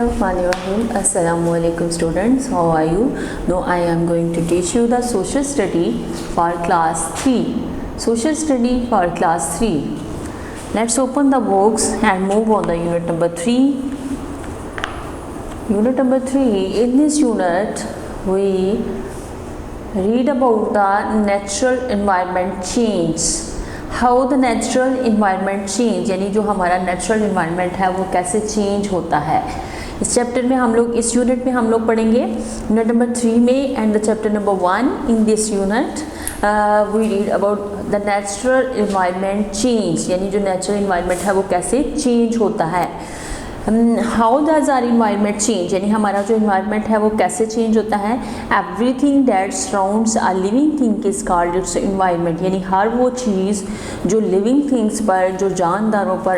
Assalamualaikum students, how are you? Now I am going to teach you the social study for class 3. Social study for class 3. Let's open the books and move on the unit number 3. Unit number 3. In this unit we read about the natural environment change. How the natural environment change, यानी जो हमारा natural environment है वो कैसे change होता है। इस chapter में हम लोग, इस यूनिट में हम लोग पढ़ेंगे यूनिट नंबर 3 में and the chapter number 1 in this unit we read about the natural environment change, यानी जो नेचुरल इन्वायरमेंट है वो कैसे चेंज होता है। How does are environment change, यानी हमारा जो इन्वायरमेंट है वो कैसे चेंज होता है। Everything that surrounds a living thing is called its environment, यानी हर वो चीज़ जो लिविंग थिंग्स पर, जो जानदारों पर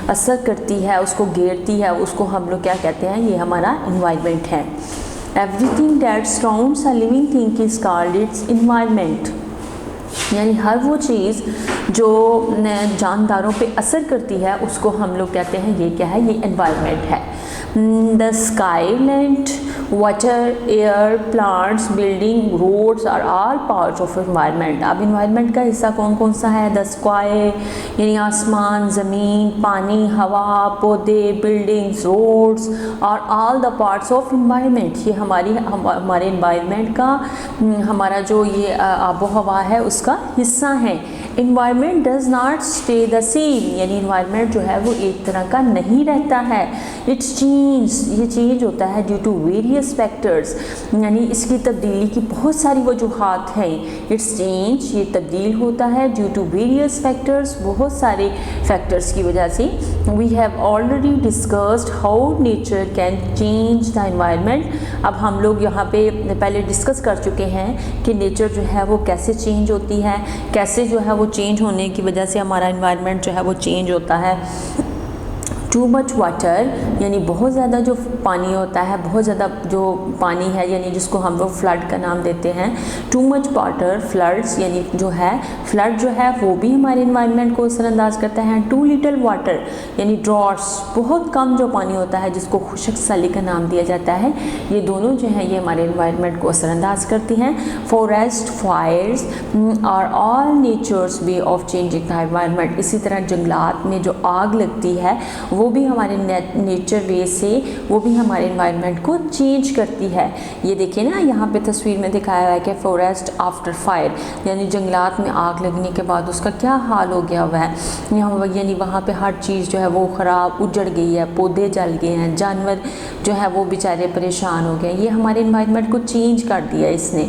असर करती है, उसको घेरती है, उसको हम लोग क्या कहते हैं, ये हमारा इन्वायरमेंट है। Everything that surrounds a living thing is called its environment, यानी हर वो चीज़ जो जानदारों पे असर करती है उसको हम लोग कहते हैं ये क्या है, ये एनवायरनमेंट है। The sky, land, water, air, plants, building, roads are all parts of environment. अब एनवायरनमेंट का हिस्सा कौन कौन सा है। द स्काई यानी आसमान, ज़मीन, पानी, हवा, पौधे, बिल्डिंग्स, रोड्स और all the parts of environment, ये हमारे एनवायरनमेंट का, हमारा जो ये आबो हवा है उसका हिस्सा है। Environment does not stay the same, यानी इन्वायरमेंट जो है वो एक तरह का नहीं रहता है। इट्स चेंज, ये चेंज होता है ड्यू टू वेरियस फैक्टर्स, यानी इसकी तब्दीली की बहुत सारी वजूहात हैं। इट्स चेंज, ये तब्दील होता है ड्यू टू वेरियस फैक्टर्स, बहुत सारे फैक्टर्स की वजह से। We have already discussed how nature can change the environment. अब हम लोग यहाँ पे पहले डिस्कस कर चुके हैं कि नेचर जो है वो कैसे चेंज होती है, कैसे जो है वो चेंज होने की वजह से हमारा एनवायरनमेंट जो है वो चेंज होता है। टू मच वाटर, यानी बहुत ज़्यादा जो पानी होता है, बहुत ज़्यादा जो पानी है, यानी जिसको हम लोग फ्लड का नाम देते हैं। टू मच वाटर, फ्लड्स, यानी जो है फ्लड जो है वो भी हमारे इन्वायरमेंट को असरअंदाज करता है। टू लिटल वाटर, यानी ड्रॉट्स, बहुत कम जो पानी होता है जिसको खुशक साली का नाम दिया जाता है, ये दोनों जो हैं ये हमारे इन्वायरमेंट को असरअंदाज करती हैं। Forest, fires are all nature's way of changing the environment. इसी तरह जंगलात में जो आग लगती है वो भी हमारे नेचर वे से, वो भी हमारे एनवायरनमेंट को चेंज करती है। ये देखिए ना, यहाँ पे तस्वीर में दिखाया हुआ है कि फॉरेस्ट आफ्टर फायर, यानी जंगलात में आग लगने के बाद उसका क्या हाल हो गया हुआ है। यहाँ यानी वहाँ पे हर चीज़ जो है वो ख़राब, उजड़ गई है, पौधे जल गए हैं, जानवर जो है वो बेचारे परेशान हो गए। ये हमारे एनवायरनमेंट को चेंज कर दिया इसने,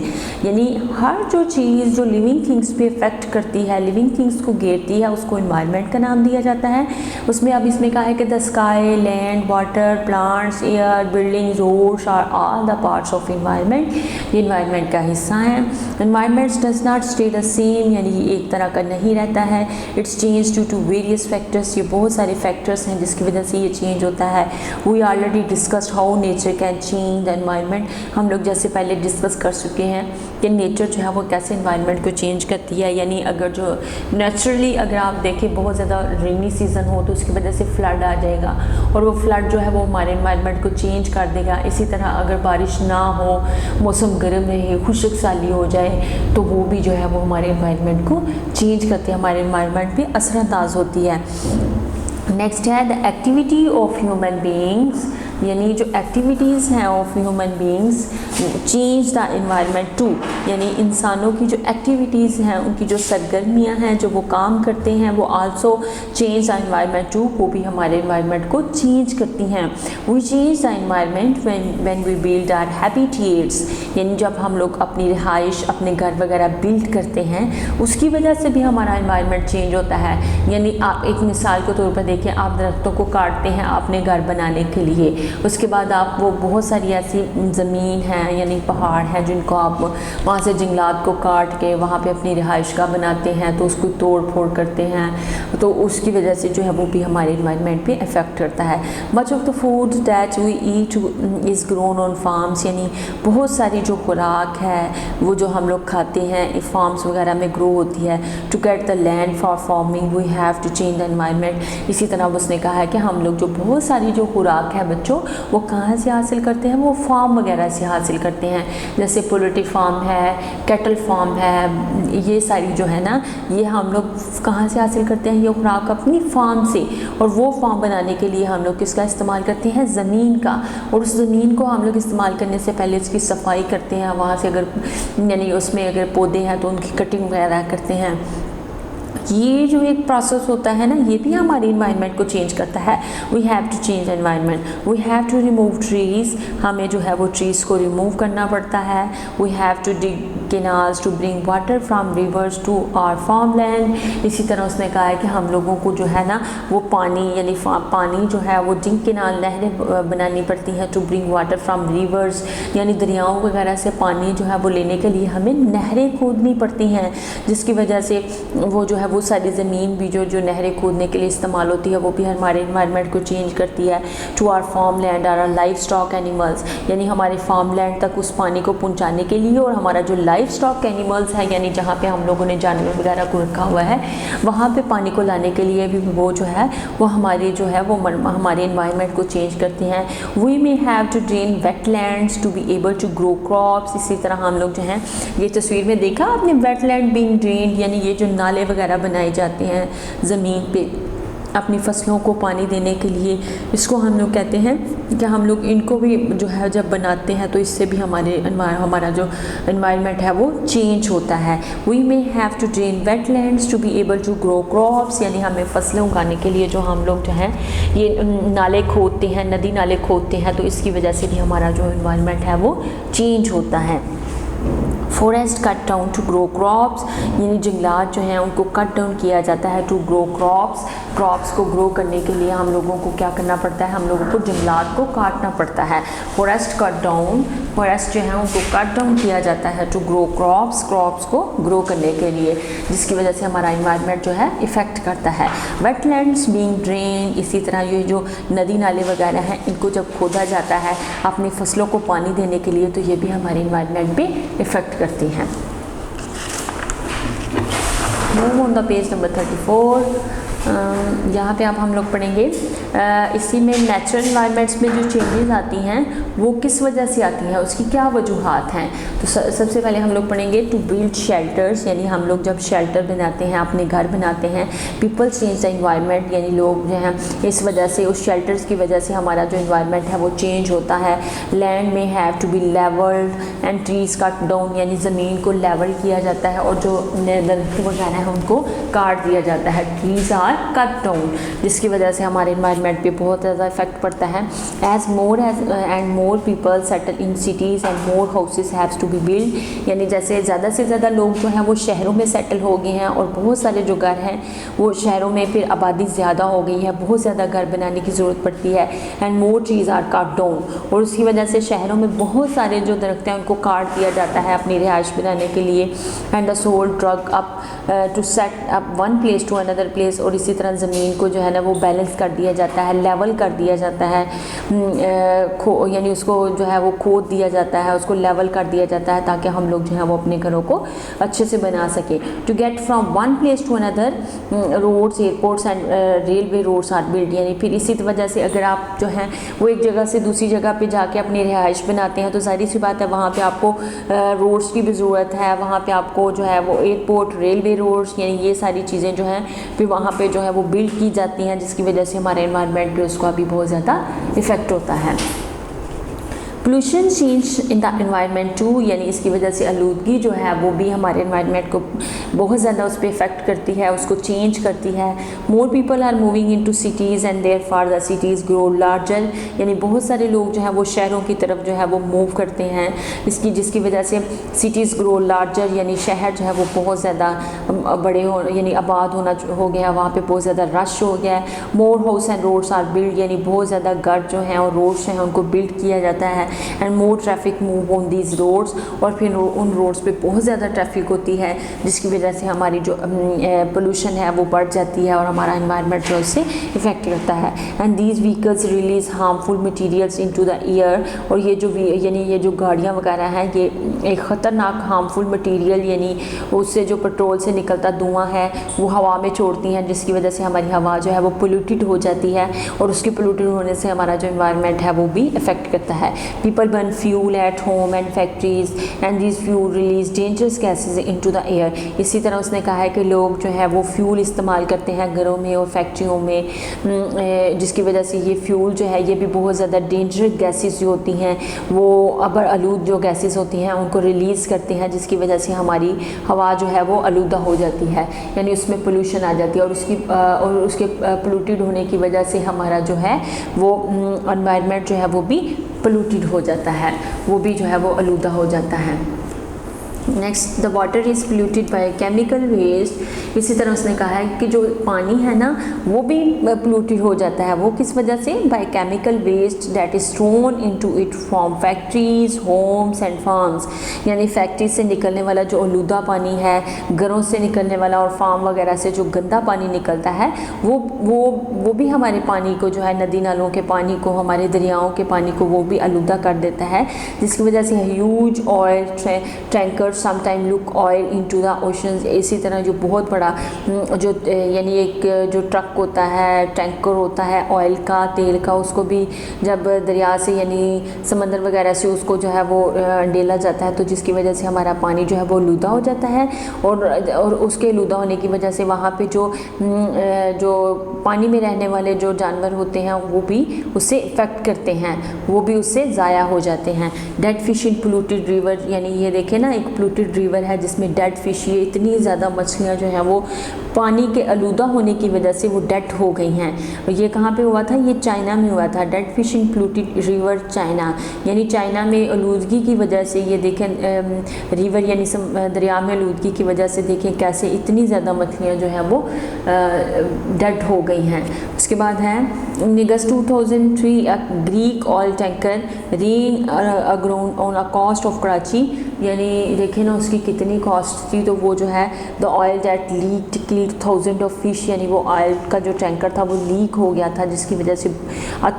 यानी हर जो चीज़ जो लिविंग थिंग्स पे इफ़ेक्ट करती है, लिविंग थिंग्स को घेरती है, उसको एनवायरनमेंट का नाम दिया जाता है। उसमें अब इसमें कहा है कि the sky, land, water, plants, air, building, roads are all the parts of environment, ये एनवायरनमेंट का हिस्सा है। Environment does not stay the same, यानी ये एक तरह का नहीं रहता है। It's change due to various factors, ये बहुत सारे फैक्टर्स हैं जिसकी वजह से ये चेंज होता है। We already discussed how nature can change the environment, हम लोग जैसे पहले डिस्कस कर चुके हैं कि नेचर जो है वो कैसे एनवायरनमेंट को चेंज करती है। यानी अगर जो नेचुरली अगर आप देखें बहुत ज़्यादा रेनी सीज़न हो तो उसकी वजह से फ्लड आ जाएगा और वो फ्लड जो है वो हमारे एनवायरनमेंट को चेंज कर देगा। इसी तरह अगर बारिश ना हो, मौसम गर्म रहे, खुशक साली हो जाए तो वो भी जो है वो हमारे एनवायरनमेंट को चेंज करते हैं, हमारे एनवायरनमेंट पे असरअंदाज होती है। नेक्स्ट है the activity of human beings, यानी जो एक्टिविटीज़ हैं of human beings change the environment too, यानी इंसानों की जो एक्टिविटीज़ हैं, उनकी जो सरगर्मियाँ हैं, जो वो काम करते हैं, वो also change the environment too, वो भी हमारे एनवायरनमेंट को चेंज करती हैं। We change the environment when we build our habitats, यानी जब हम लोग अपनी रिहाइश, अपने घर वगैरह बिल्ड करते हैं, उसकी वजह से भी हमारा एनवायरनमेंट चेंज होता है। यानी आप एक मिसाल के तौर पर देखें, आप दरख्तों को काटते हैं अपने घर बनाने के लिए, उसके बाद आप वो बहुत सारी ऐसी ज़मीन है यानी पहाड़ हैं जिनको आप वहाँ से जंगलात को काट के वहाँ पे अपनी रिहाइश का बनाते हैं, तो उसको तोड़ फोड़ करते हैं, तो उसकी वजह से जो है वो भी हमारे एनवायरनमेंट पे इफ़ेक्ट करता है। Much of the food that we eat is grown on farms, यानी बहुत सारी जो खुराक है वो जो हम लोग खाते हैं फार्म्स वगैरह में ग्रो होती है। To get the land for farming we have to change the environment. इसी तरह उसने कहा है कि हम लोग जो बहुत सारी जो खुराक है बच्चों वो कहाँ से हासिल करते हैं, वो फार्म वगैरह से हासिल करते हैं, जैसे पोल्ट्री फार्म है, कैटल फार्म है, ये सारी जो है ना ये हम लोग कहाँ से हासिल करते हैं, ये खुराक अपनी फार्म से। और वो फार्म बनाने के लिए हम लोग किसका इस्तेमाल करते हैं, ज़मीन का। और उस ज़मीन को हम लोग इस्तेमाल करने से पहले उसकी सफाई करते हैं, वहाँ से अगर यानी उसमें अगर पौधे हैं तो उनकी कटिंग वगैरह करते हैं। ये जो एक प्रोसेस होता है ना, ये भी हमारे इन्वायरमेंट को चेंज करता है। We have to change environment, we have to remove trees, हमें जो है वो ट्रीज़ को रिमूव करना पड़ता है। We have to dig canals to bring water from rivers to our farm land. इसी तरह उसने कहा है कि हम लोगों को जो है ना वो पानी यानी पानी जो है वो डिग कैनाल नहरें बनानी पड़ती हैं, to bring water from rivers यानी दरियाओं वगैरह से पानी जो है वो लेने के लिए हमें नहरें खोदनी पड़ती हैं, जिसकी वजह से वो जो है वो सारी ज़मीन भी जो नहरें खोदने के लिए इस्तेमाल होती है वो भी हमारे इन्वायरमेंट को चेंज करती है। To our farm land are life stock animals, यानी हमारे फार्म लैंड तक उस पानी को पहुंचाने के लिए, और हमारा जो लाइफ स्टॉक एनिमल्स है यानी जहाँ पे हम लोगों ने जानवर वगैरह को रखा हुआ है वहाँ पे पानी को लाने के लिए भी वो जो है वो हमारे जो है वो हमारे इन्वायरमेंट को चेंज करते हैं। We may have to drain wetlands to be able to grow crops. इसी तरह हम लोग जो हैं, ये तस्वीर में देखा आपने वेटलैंड बीइंग ड्रेन्ड, यानी ये जो नाले वगैरह बनाए जाते हैं ज़मीन पे अपनी फसलों को पानी देने के लिए, इसको हम लोग कहते हैं कि हम लोग इनको भी जो है जब बनाते हैं तो इससे भी हमारा जो इन्वायरमेंट है वो चेंज होता है। We may have to drain wetlands to be able to grow crops, यानी हमें फसलें उगाने के लिए जो हम लोग जो हैं ये नाले खोदते हैं, नदी नाले खोदते हैं, तो इसकी वजह से भी हमारा जो इन्वायरमेंट है वो चेंज होता है। Forest cut down to grow crops, यानी जंगलात जो हैं उनको कट डाउन किया जाता है टू ग्रो क्रॉप्स। क्रॉप्स को ग्रो करने के लिए हम लोगों को क्या करना पड़ता है, हम लोगों को जंगलात को काटना पड़ता है। फॉरेस्ट कट डाउन, फॉरेस्ट जो है उनको कट डाउन किया जाता है टू ग्रो क्रॉप्स, क्रॉप्स को ग्रो करने के लिए, जिसकी वजह से हमारा इन्वायरमेंट जो है इफ़ेक्ट करता है। वेटलैंड्स बीइंग ड्रेन, इसी तरह ये जो नदी नाले वगैरह हैं इनको जब खोदा जाता है अपनी फसलों को पानी देने के लिए, तो ये भी हमारे इन्वायरमेंट पे इफ़ेक्ट करती हैं। Move on the page number 34। यहाँ पे अब हम लोग पढ़ेंगे इसी में नेचुरल इन्वायरमेंट्स में जो चेंजेस आती हैं वो किस वजह से आती हैं, उसकी क्या वजूहात हैं। तो सबसे पहले हम लोग पढ़ेंगे टू बिल्ड शेल्टर्स, यानी हम लोग जब शेल्टर बनाते हैं, अपने घर बनाते हैं, पीपल चेंज द इन्वायरमेंट, यानी लोग जो हैं इस वजह से, उस शेल्टर्स की वजह से हमारा जो इन्वायरमेंट है वो चेंज होता है। Land may have to be levelled and trees cut down, यानी ज़मीन को लेवल किया जाता है और जो दरख्त वगैरह हैं उनको काट दिया जाता है। ट्रीज़ आर कट डाउन, जिसकी वजह से हमारे इन्वायरमेंट पे बहुत ज़्यादा इफेक्ट पड़ता है। As more and more people settle in cities and more houses haves to be build, यानी जैसे ज़्यादा से ज़्यादा लोग जो हैं वो शहरों में सेटल हो गए हैं और बहुत सारे जो घर हैं वो शहरों में फिर आबादी ज़्यादा हो गई है, बहुत ज़्यादा घर बनाने की ज़रूरत पड़ती है। And more trees are cut down, और उसकी वजह से शहरों में बहुत सारे जो दरख्त हैं उनको काट दिया जाता है अपनी रिहाइश बनाने के लिए। And the soil dug up to set up one place to another place, और इसी तरह ज़मीन को जो है ना वो बैलेंस कर दिया जाता है, लेवल कर दिया जाता है, यानी उसको जो है वो खोद दिया जाता है, उसको लेवल कर दिया जाता है ताकि हम लोग जो है वो अपने घरों को अच्छे से बना सके। To get from one place to another, roads, airports and railway roads are build, यानी फिर इसी वजह से अगर आप जो हैं वो एक जगह से दूसरी जगह पे जाके अपनी रिहाइश बनाते हैं तो जाहिर सी बात है वहाँ पे आपको रोड्स की भी ज़रूरत है, वहाँ पे आपको जो है वो एयरपोर्ट, रेलवे रोड्स, यानी ये सारी चीज़ें जो हैं फिर वहाँ पे जो है वो बिल्ड की जाती हैं, जिसकी वजह से हमारे एनवायरनमेंट पे उसका भी बहुत ज़्यादा इफ़ेक्ट होता है। Pollution change in the environment too, यानी इसकी वजह से आलूदगी जो है वो भी हमारे एनवायरनमेंट को बहुत ज़्यादा उस पर इफ़ेक्ट करती है, उसको चेंज करती है। More people are moving into cities and therefore the cities grow larger, यानी बहुत सारे लोग जो हैं वो शहरों की तरफ जो है वो मूव करते हैं, जिसकी वजह से सिटीज़ ग्रो लार्जर, यानी शहर जो है वो बहुत ज़्यादा बड़े हो, यानी आबाद होना हो गया, वहाँ पे बहुत ज़्यादा रश हो गया है। More house and roads are build, यानी बहुत ज़्यादा घर जो हैं और रोड्स हैं उनको बिल्ड किया जाता है। And more traffic move on these roads, और फिर उन रोड्स पे बहुत ज़्यादा ट्रैफिक होती है जिसकी वजह से हमारी जो पोल्यूशन है वो बढ़ जाती है और हमारा एनवायरनमेंट जो उससे इफ़ेक्ट करता है। And these vehicles release harmful materials into the air, और ये जो यानी ये जो गाड़ियाँ वगैरह हैं ये एक ख़तरनाक हार्मफुल मटीरियल यानी उससे जो पेट्रोल से निकलता धुआं है वो हवा में छोड़ती हैं, जिसकी वजह से हमारी हवा जो है वो पोल्यूटेड हो जाती है, और उसके पोल्यूटेड होने से हमारा जो एनवायरनमेंट है वो भी इफ़ेक्ट करता है। People burn fuel at home and factories and this fuel release dangerous gases into the air. इसी तरह उसने कहा है कि लोग जो है वो फ्यूल इस्तेमाल करते हैं घरों में और फैक्ट्रियों में, जिसकी वजह से ये फ्यूल जो है ये भी बहुत ज़्यादा डेंजरस गैसेस जो होती हैं वो अबर आलूद जो गैसेस होती हैं उनको रिलीज़ करते हैं, जिसकी वजह से हमारी हवा जो है वो आलूदा हो जाती है, यानी उसमें पोल्यूशन आ जाती है, और उसके पोल्यूटेड होने की वजह से हमारा जो है वो एनवायरनमेंट जो है वो भी पोल्यूटेड हो जाता है, वो भी जो है वो आलूदा हो जाता है। Next, the water is polluted by chemical waste. इसी तरह उसने कहा है कि जो पानी है ना वो भी पोल्यूटेड हो जाता है, वो किस वजह से? By chemical waste that is thrown into it from factories, homes and farms. यानी फैक्ट्री से निकलने वाला जो आलूदा पानी है, घरों से निकलने वाला और फार्म वगैरह से जो गंदा पानी निकलता है वो भी हमारे पानी को जो है नदी नालों के पानी को, हमारे दरियाओं के पानी को वो भी आलूदा कर देता है, जिसकी वजह से huge oil tanker sometime look oil into the oceans. इसी तरह जो बहुत बड़ा जो यानी एक जो ट्रक होता है, टैंकर होता है ऑयल का, तेल का, उसको भी जब दरिया से यानी समंदर वगैरह से उसको जो है वो डेला जाता है, तो जिसकी वजह से हमारा पानी जो है वो आलूदा हो जाता है, और उसके आलूदा होने की वजह से वहाँ पे जो पानी में रहने वाले जो जानवर होते हैं वो भी उससे इफ़ेक्ट करते हैं, वो भी उससे ज़ाया हो जाते हैं। Dead fish in polluted river, यानी ये देखें ना एक पोल्यूटेड रिवर है जिसमें डेड फिश, ये इतनी ज़्यादा मछलियाँ जो हैं वो पानी के आलूदा होने की वजह से वो डेड हो गई हैं। और ये कहाँ पे हुआ था? ये चाइना में हुआ था। Dead fish in polluted river China, यानी चाइना में आलूदगी की वजह से ये देखें रिवर यानी दरिया में आलूदगी की वजह से देखें कैसे इतनी ज़्यादा मछलियाँ जो हैं वो डेड हो गई हैं। उसके बाद है August 2003 a Greek oil tanker ran aground on a coast of Karachi, यानी देखें ना उसकी कितनी कॉस्ट थी, तो वो जो है the oil that leaked killed thousand of fish, यानी वो ऑयल का जो टैंकर था वो लीक हो गया था, जिसकी वजह से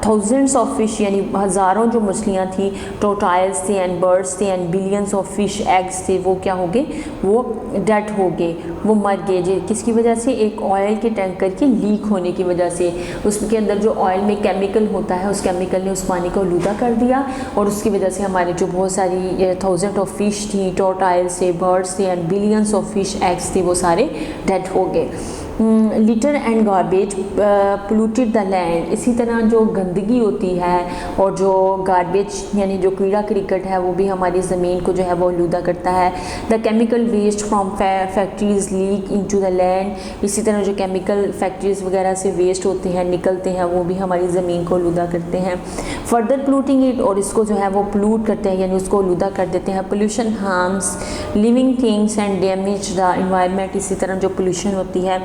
थाउजेंड्स ऑफ फिश यानी हज़ारों जो मछलियाँ थी, टोटाइल्स थे एंड बर्ड्स थे and billions of fish eggs थे, वो क्या हो गए? वो डेड हो गए, वो मर गए। किसकी वजह से? एक ऑयल के टैंकर के लीक होने की वजह से। उसके अंदर जो ऑयल में केमिकल होता है, उस केमिकल ने उस पानी को आलूदा कर दिया, और उसकी वजह से हमारे जो बहुत सारी थाउजेंड ऑफ फिश थी, टोटाइल्स थे, बर्ड्स थे and billions of fish eggs थे, वो सारे डेड हो गए। Litre and garbage polluted the land. इसी तरह जो गंदगी होती है और जो गार्बेज यानी जो कीड़ा क्रिकेट है वो भी हमारी ज़मीन को जो है वो आलूदा करता है। The chemical waste from factories leak into the land. इसी तरह जो केमिकल फैक्ट्रीज वगैरह से वेस्ट होते हैं, निकलते हैं, वो भी हमारी ज़मीन को आलूदा करते हैं। फर्दर पोल्यूटिंग इट, और इसको जो है वो पोल्यूट करते हैं यानी उसको आलूदा कर देते हैं। Pollution harms living things and damage the environment. इसी तरह जो पोल्यूशन होती है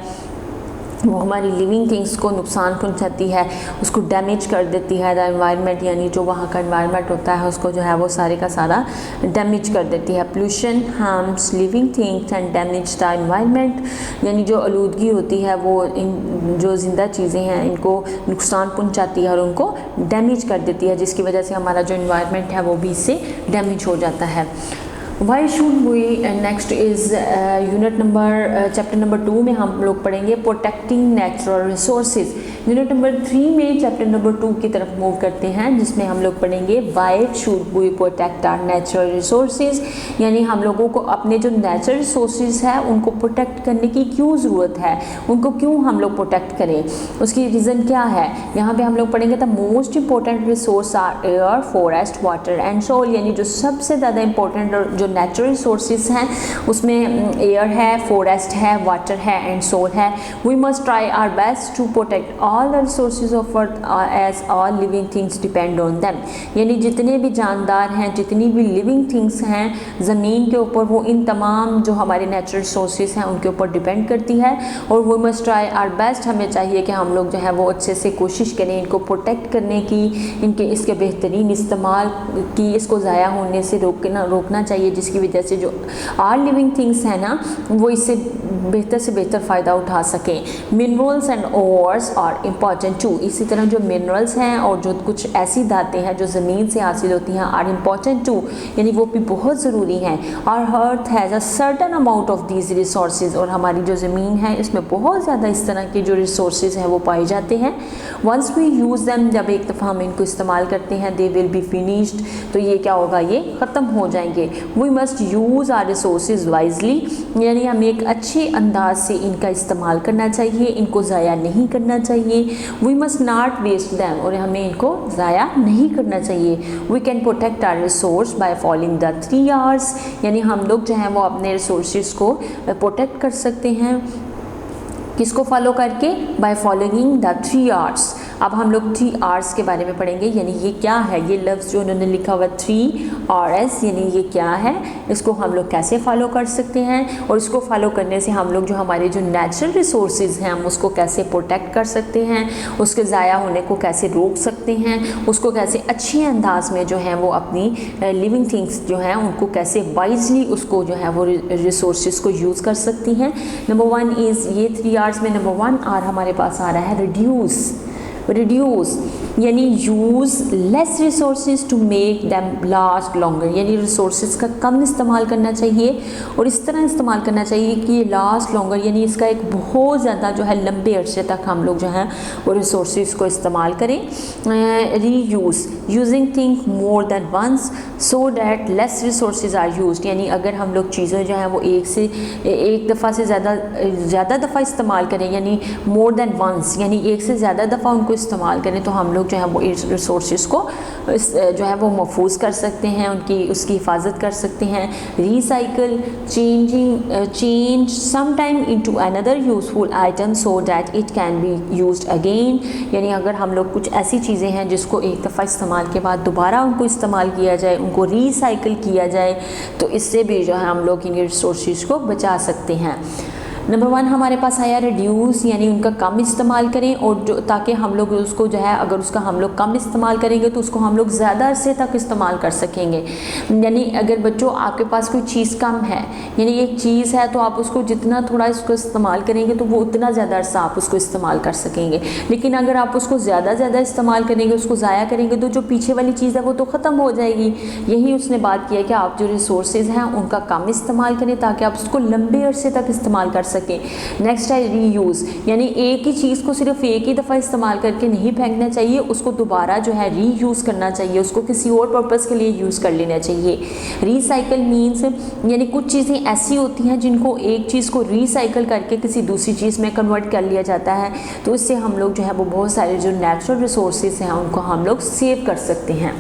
वो हमारी लिविंग थिंग्स को नुकसान पहुंचाती है, उसको डैमेज कर देती है। द एनवायरनमेंट यानी जो वहाँ का एनवायरनमेंट होता है उसको जो है वो सारे का सारा डैमेज कर देती है। Pollution harms living things and damage the environment, यानी जो आलूदगी होती है वो इन जो ज़िंदा चीज़ें हैं इनको नुकसान पहुँचाती है और उनको डैमेज कर देती है, जिसकी वजह से हमारा जो एनवायरनमेंट है वो भी इससे डैमेज हो जाता है। Why should we, next is unit number chapter number 2 में हम लोग पढ़ेंगे protecting natural resources. Unit number 3 में चैप्टर नंबर 2 की तरफ मूव करते हैं, जिसमें हम लोग पढ़ेंगे why should we protect our natural resources, यानी हम लोगों को अपने जो नेचुरल रिसोर्सेज है उनको प्रोटेक्ट करने की क्यों ज़रूरत है, उनको क्यों हम लोग प्रोटेक्ट करें, उसकी रीज़न क्या है। यहाँ पे हम लोग पढ़ेंगे the most important resource are air forest water and soil, यानी जो सबसे ज़्यादा इंपॉर्टेंट जो नेचुरल रिसोर्सेज हैं उसमें एयर है, फॉरेस्ट है, वाटर है एंड सोल है। We must try our best to protect all the resources of earth as all living things depend on them, यानी जितने भी जानदार हैं, जितनी भी लिविंग थिंग्स हैं ज़मीन के ऊपर, वो इन तमाम जो हमारे नेचुरल रिसोर्सेज हैं उनके ऊपर डिपेंड करती है। और वो मस्ट ट्राई आवर बेस्ट, हमें चाहिए कि हम लोग जो है वो अच्छे से कोशिश करें इनको प्रोटेक्ट करने की, इनके इसके बेहतरीन इस्तेमाल की, इसको ज़ाया होने से रोकना चाहिए, जिसकी वजह से जो आर लिविंग थिंग्स हैं ना वो इससे बेहतर से बेहतर फ़ायदा उठा सकें। Minerals and ores are important too, इसी तरह जो मिनरल्स हैं और जो कुछ ऐसी धातें हैं जो ज़मीन से हासिल होती हैं आर इम्पॉर्टेंट टू, यानी वो भी बहुत ज़रूरी हैं। और अर्थ has a certain amount of these resources, और हमारी जो ज़मीन है इसमें बहुत ज़्यादा इस तरह के जो रिसोर्सेज हैं वो पाए जाते हैं। वंस वी यूज़ दैम, जब एक दफ़ा हम इनको इस्तेमाल करते हैं, दे विल बी फिनिश्ड, तो ये क्या होगा, ये ख़त्म हो जाएंगे। We must use our resources wisely, यानी हमें एक अच्छे अंदाज से इनका इस्तेमाल करना चाहिए, इनको ज़ाया नहीं करना चाहिए। We must not waste them, और हमें इनको ज़ाया नहीं करना चाहिए। We can protect our resource by following the 3 R's, यानी हम लोग जो हैं वो अपने रिसोर्सेज को प्रोटेक्ट कर सकते हैं, किसको फॉलो करके, बाय फॉलोइंग द 3 R's। अब हम लोग 3 R's के बारे में पढ़ेंगे, यानी ये क्या है, ये लफ्ज़ जो उन्होंने लिखा हुआ 3 R's, यानी ये क्या है, इसको हम लोग कैसे फॉलो कर सकते हैं, और इसको फॉलो करने से हम लोग जो हमारे जो नेचुरल रिसोर्सेज हैं हम उसको कैसे प्रोटेक्ट कर सकते हैं, उसके ज़ाया होने को कैसे रोक सकते हैं, उसको कैसे अच्छे अंदाज में जो है वो अपनी लिविंग थिंग्स जो हैं उनको कैसे वाइजली उसको जो है वो रिसोर्सेज को यूज़ कर सकती हैं। नंबर 1 इज़, ये 3 R's में नंबर 1 R हमारे पास आ रहा है रिड्यूस। रिड्यूस यानी use less resources to make them last longer, यानी रिसोर्सेज का कम इस्तेमाल करना चाहिए और इस तरह इस्तेमाल करना चाहिए कि ये लास्ट लॉन्गर, यानी इसका एक बहुत ज़्यादा जो है लंबे अरसे तक हम लोग जो हैं वो रिसोर्सेज को इस्तेमाल करें। Reuse using thing more than once so that less resources are used, यानी अगर हम लोग चीज़ें जो हैं वो एक दफ़ा से ज़्यादा दफ़ा इस्तेमाल करें, यानी मोर दैन वंस, यानी एक से ज़्यादा दफ़ा उनको इस्तेमाल करें, तो हम लोग जो है वो रिसोर्सेज को जो है वो महफूज कर सकते हैं, उसकी हिफाजत कर सकते हैं। Recycle change some time into another useful item so that it can be used again, यानी अगर हम लोग कुछ ऐसी चीज़ें हैं जिसको एक दफ़ा इस्तेमाल के बाद दोबारा उनको इस्तेमाल किया जाए, उनको रिसाइकल किया जाए, तो इससे भी जो है हम लोग इन रिसोर्सेज को बचा सकते हैं। नंबर 1 हमारे पास आया रिड्यूस, यानी उनका कम इस्तेमाल करें, और जो ताकि हम लोग उसको जो है अगर उसका हम लोग कम इस्तेमाल करेंगे तो उसको हम लोग ज़्यादा अरसे तक इस्तेमाल कर सकेंगे। यानी अगर बच्चों आपके पास कोई चीज़ कम है, यानी एक चीज़ है तो आप उसको जितना थोड़ा इसको इस्तेमाल करेंगे तो वो उतना ज़्यादा अरसा आप उसको इस्तेमाल कर सकेंगे, लेकिन अगर आप उसको ज़्यादा इस्तेमाल करेंगे, उसको ज़ाया करेंगे, तो जो पीछे वाली चीज़ है वो तो ख़त्म हो जाएगी। यही उसने बात किया कि आप जो रिसोर्सेज हैं उनका कम इस्तेमाल करें ताकि आप उसको लंबे अरसे तक इस्तेमाल कर सकें। नेक्स्ट है रीयूज़, यानी एक ही चीज़ को सिर्फ एक ही दफ़ा इस्तेमाल करके नहीं फेंकना चाहिए, उसको दोबारा जो है रीयूज़ करना चाहिए, उसको किसी और पर्पज़ के लिए यूज़ कर लेना चाहिए। रिसाइकल मीन्स यानी कुछ चीज़ें ऐसी होती हैं जिनको एक चीज़ को रिसाइकल करके किसी दूसरी चीज़ में कन्वर्ट कर लिया जाता है, तो इससे हम लोग जो है वो बहुत सारे जो नेचुरल रिसोर्सेज हैं उनको हम लोग सेव कर सकते हैं।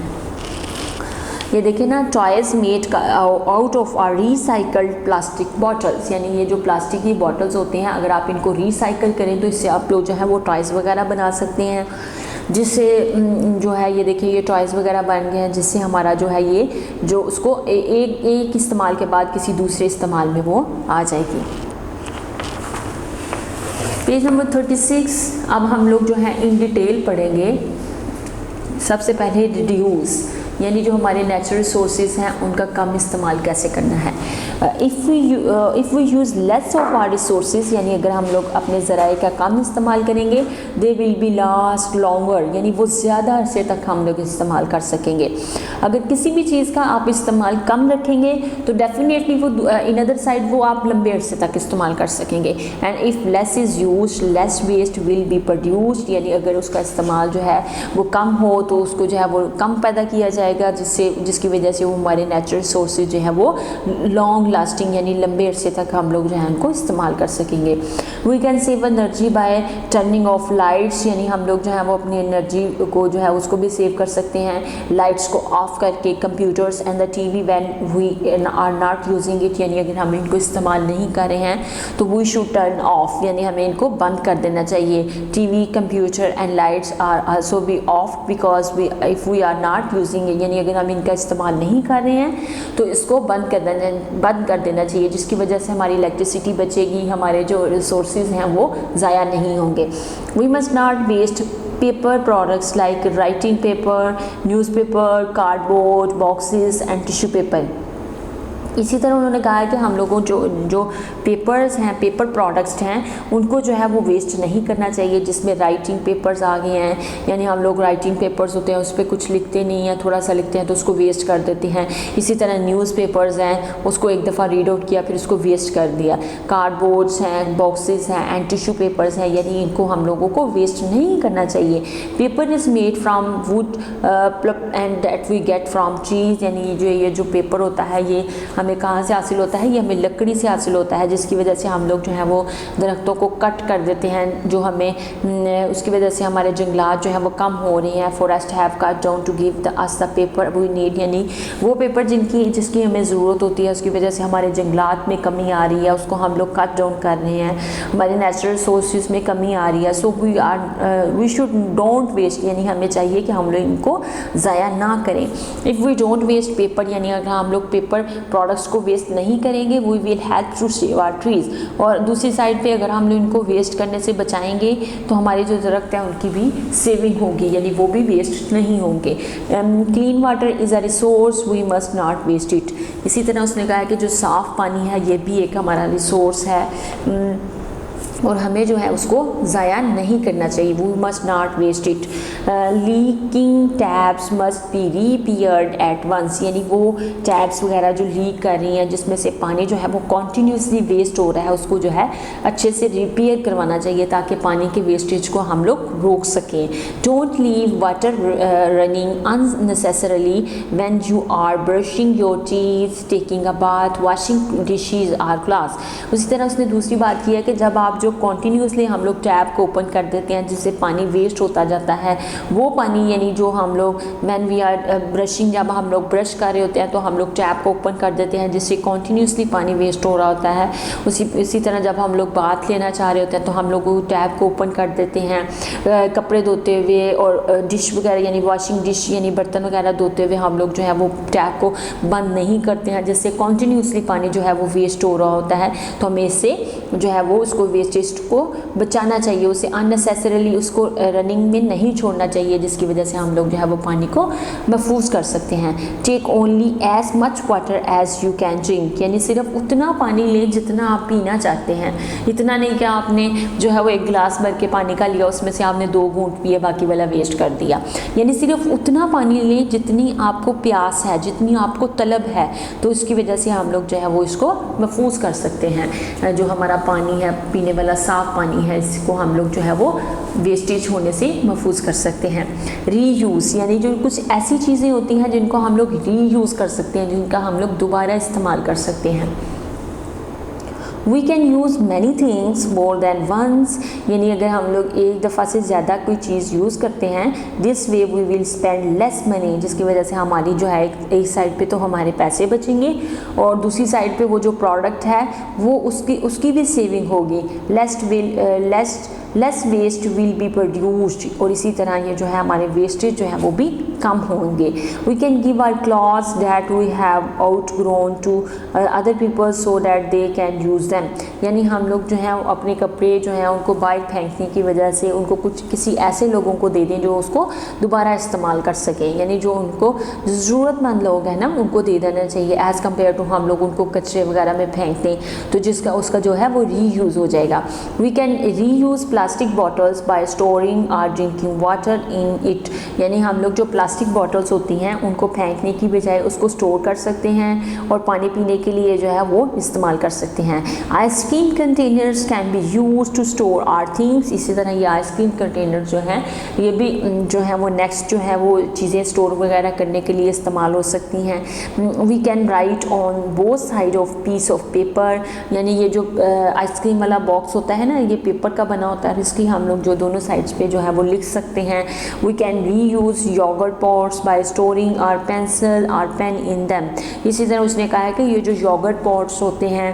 ये देखिए ना, toys made out of our recycled plastic bottles, यानी ये जो प्लास्टिक की बॉटल्स होते हैं अगर आप इनको रिसाइकल करें तो इससे आप लोग जो है वो टॉयज़ वगैरह बना सकते हैं, जिससे जो है ये देखिए ये टॉयज़ वगैरह बन गए हैं, जिससे हमारा जो है ये जो उसको एक इस्तेमाल के बाद किसी दूसरे इस्तेमाल में वो आ जाएगी। पेज नंबर 36 अब हम लोग जो है इन डिटेल पढ़ेंगे। सबसे पहले रिड्यूस, यानी जो हमारे नेचुरल रिसोर्सेज हैं उनका कम इस्तेमाल कैसे करना है। If we use less of our resources, यानी अगर हम लोग अपने ज़राए का कम इस्तेमाल करेंगे, they will be last longer, यानी वो ज़्यादा अरसे तक हम लोग इस्तेमाल कर सकेंगे। अगर किसी भी चीज़ का आप इस्तेमाल कम रखेंगे तो डेफिनेटली वो इन अदर साइड वो आप लंबे अरसे तक इस्तेमाल कर सकेंगे। And if less is use less waste will be produced, यानी अगर उसका इस्तेमाल जो है वो कम हो तो उसको जो है वो कम पैदा किया जाएगा, जिसकी वजह से वो हमारे नेचुरल रिसोर्सेज जो है वो लॉन्ग लास्टिंग यानी लंबे अरसे तक हम लोग जो है उनको इस्तेमाल कर सकेंगे। We can save energy by turning off lights, यानी हम लोग जो है वो अपनी एनर्जी को जो है उसको भी सेव कर सकते हैं लाइट्स को ऑफ करके। Computers and the TV when we are not using it, यानी अगर हम इनको इस्तेमाल नहीं कर रहे हैं तो वी शुड टर्न ऑफ, यानी हमें इनको बंद कर देना चाहिए। TV, computer and lights are also be off because if we are not using it, यानी अगर हम इनका इस्तेमाल नहीं कर रहे हैं तो इसको बंद कर देना चाहिए, जिसकी वजह से हमारी इलेक्ट्रिसिटी बचेगी, हमारे जो रिसोर्सेज हैं वो ज़ाया नहीं होंगे। We must not waste paper products like writing paper, newspaper, cardboard, boxes and tissue paper। इसी तरह उन्होंने कहा है कि हम लोगों जो पेपर्स हैं, पेपर प्रोडक्ट्स हैं, उनको जो है वो वेस्ट नहीं करना चाहिए, जिसमें राइटिंग पेपर्स आ गए हैं, यानी हम लोग राइटिंग पेपर्स होते हैं उस पर कुछ लिखते नहीं हैं, थोड़ा सा लिखते हैं तो उसको वेस्ट कर देते हैं। इसी तरह न्यूज़पेपर्स हैं, उसको एक दफ़ा रीड आउट किया फिर उसको वेस्ट कर दिया। कार्डबोर्ड्स हैं, बॉक्सेस हैं एंड टिश्यू पेपर्स हैं, यानी इनको हम लोगों को वेस्ट नहीं करना चाहिए। Paper is made from wood and that we get from trees, यानी ये जो पेपर होता है ये हमें कहाँ से हासिल होता है, ये हमें लकड़ी से हासिल होता है, जिसकी वजह से हम लोग जो है वो दरख्तों को कट कर देते हैं, जो हमें उसकी वजह से हमारे जंगलात जो है वो कम हो रही हैं। Forest have cut down to give us the paper we need, यानी वो पेपर जिसकी हमें ज़रूरत होती है उसकी वजह से हमारे जंगलात में कमी आ रही है, उसको हम लोग कट डाउन कर रहे हैं, हमारे नेचुरल सोर्सेज में कमी आ रही है। So we should don't waste, यानी हमें चाहिए कि हम लोग इनको ज़ाया ना करें। If we don't waste paper, यानी अगर हम लोग पेपर प्रोडक्ट्स को वेस्ट नहीं करेंगे, we will help to save our trees. और दूसरी साइड पे अगर हम लोग इनको वेस्ट करने से बचाएंगे तो हमारे जो दरख्त हैं उनकी भी सेविंग होगी, यानी वो भी वेस्ट नहीं होंगे। Clean water is a resource, we must not waste it. इसी तरह उसने कहा है कि जो साफ़ पानी है ये भी एक हमारा रिसोर्स है और हमें जो है उसको ज़ाया नहीं करना चाहिए। We must not waste it. Leaking taps must be repaired at once, यानी वो टैप्स वगैरह जो लीक कर रही हैं जिसमें से पानी जो है वो कॉन्टीन्यूसली वेस्ट हो रहा है, उसको जो है अच्छे से रिपेयर करवाना चाहिए ताकि पानी के वेस्टेज को हम लोग रोक सकें। Don't leave water running unnecessarily when you are brushing your teeth, taking a bath, washing dishes or class. उसी तरह उसने दूसरी बात की है कि जब आप जो कॉन्टीन्यूसली हम लोग टैप को ओपन कर देते हैं जिससे पानी वेस्ट होता जाता है, वो पानी यानी जो हम लोग व्हेन वी आर ब्रशिंग, जब हम लोग ब्रश कर रहे होते हैं तो हम लोग टैप को ओपन कर देते हैं जिससे कॉन्टीन्यूसली पानी वेस्ट हो रहा होता है। उसी तरह जब हम लोग बाथ लेना चाह रहे होते हैं तो हम लोग टैप को ओपन कर देते हैं। कपड़े धोते हुए और डिश वगैरह यानी वॉशिंग डिश यानी बर्तन वगैरह धोते हुए हम लोग जो है वो टैप को बंद नहीं करते हैं, जिससे कॉन्टीन्यूसली पानी जो है वो वेस्ट हो रहा होता है। तो हमें इससे जो है वो उसको वेस्टेज को बचाना चाहिए, उसे अननेसेसरीली उसको रनिंग में नहीं छोड़ना चाहिए, जिसकी वजह से हम लोग जो है वो पानी को महफूज कर सकते हैं। Take only as much water as you can drink, यानी सिर्फ उतना पानी लें जितना आप पीना चाहते हैं। इतना नहीं कि आपने जो है वो एक गिलास भर के पानी का लिया, उसमें से आपने 2 घूंट पिए, बाकी वाला वेस्ट कर दिया। यानी सिर्फ उतना पानी लें जितनी आपको प्यास है, जितनी आपको तलब है, तो इसकी वजह से हम लोग जो है वो इसको महफूज कर सकते हैं। जो हमारा पानी है पीने वाला साफ़ पानी है, इसको हम लोग जो है वो वेस्टेज होने से महफूज कर सकते हैं। रीयूज़ यानी जो कुछ ऐसी चीज़ें होती हैं जिनको हम लोग रीयूज़ कर सकते हैं, जिनका हम लोग दोबारा इस्तेमाल कर सकते हैं। We can use many things more than once, यानी अगर हम लोग एक दफ़ा से ज़्यादा कोई चीज़ यूज़ करते हैं, this way we will spend less money, जिसकी वजह से हमारी जो है एक साइड पे तो हमारे पैसे बचेंगे और दूसरी साइड पे वो जो प्रोडक्ट है वो उसकी भी सेविंग होगी। Less waste will be produced, और इसी तरह ये जो है हमारे वेस्टेज जो है वो भी कम होंगे। We can give our clothes that we have outgrown to other people so that they can use them, यानी हम लोग जो हैं अपने कपड़े जो हैं उनको बाहर फेंकने की वजह से उनको कुछ किसी ऐसे लोगों को दे दें जो उसको दोबारा इस्तेमाल कर सकें, यानी जो उनको ज़रूरतमंद लोग हैं ना उनको दे देना चाहिए, एज़ कम्पेयर टू हम लोग उनको कचरे वगैरह में फेंक दें, तो उसका जो है वो रीयूज़ हो जाएगा। We can reuse plastic bottles by storing our drinking water in it, यानी हम लोग जो प्लास्टिक बॉटल्स होती हैं उनको फेंकने की बजाय उसको स्टोर कर सकते हैं और पानी पीने के लिए जो है वो इस्तेमाल कर सकते हैं। Ice cream containers can be use to store our things, इसी तरह ये आइसक्रीम कंटेनर जो है ये भी जो है वो नेक्स्ट जो है वो चीज़ें स्टोर वगैरह करने के लिए इस्तेमाल हो सकती हैं। We can write on both side of piece of paper, यानी ये जो आइसक्रीम वाला बॉक्स होता है ना ये पेपर का बना होता है, इसकी हम लोग जो दोनों साइड्स पे जो है वो लिख सकते हैं। We can reuse yogurt pots by storing our pencil or pen in them, इसी तरह उसने कहा है कि ये जो योगर्ट पॉट्स होते हैं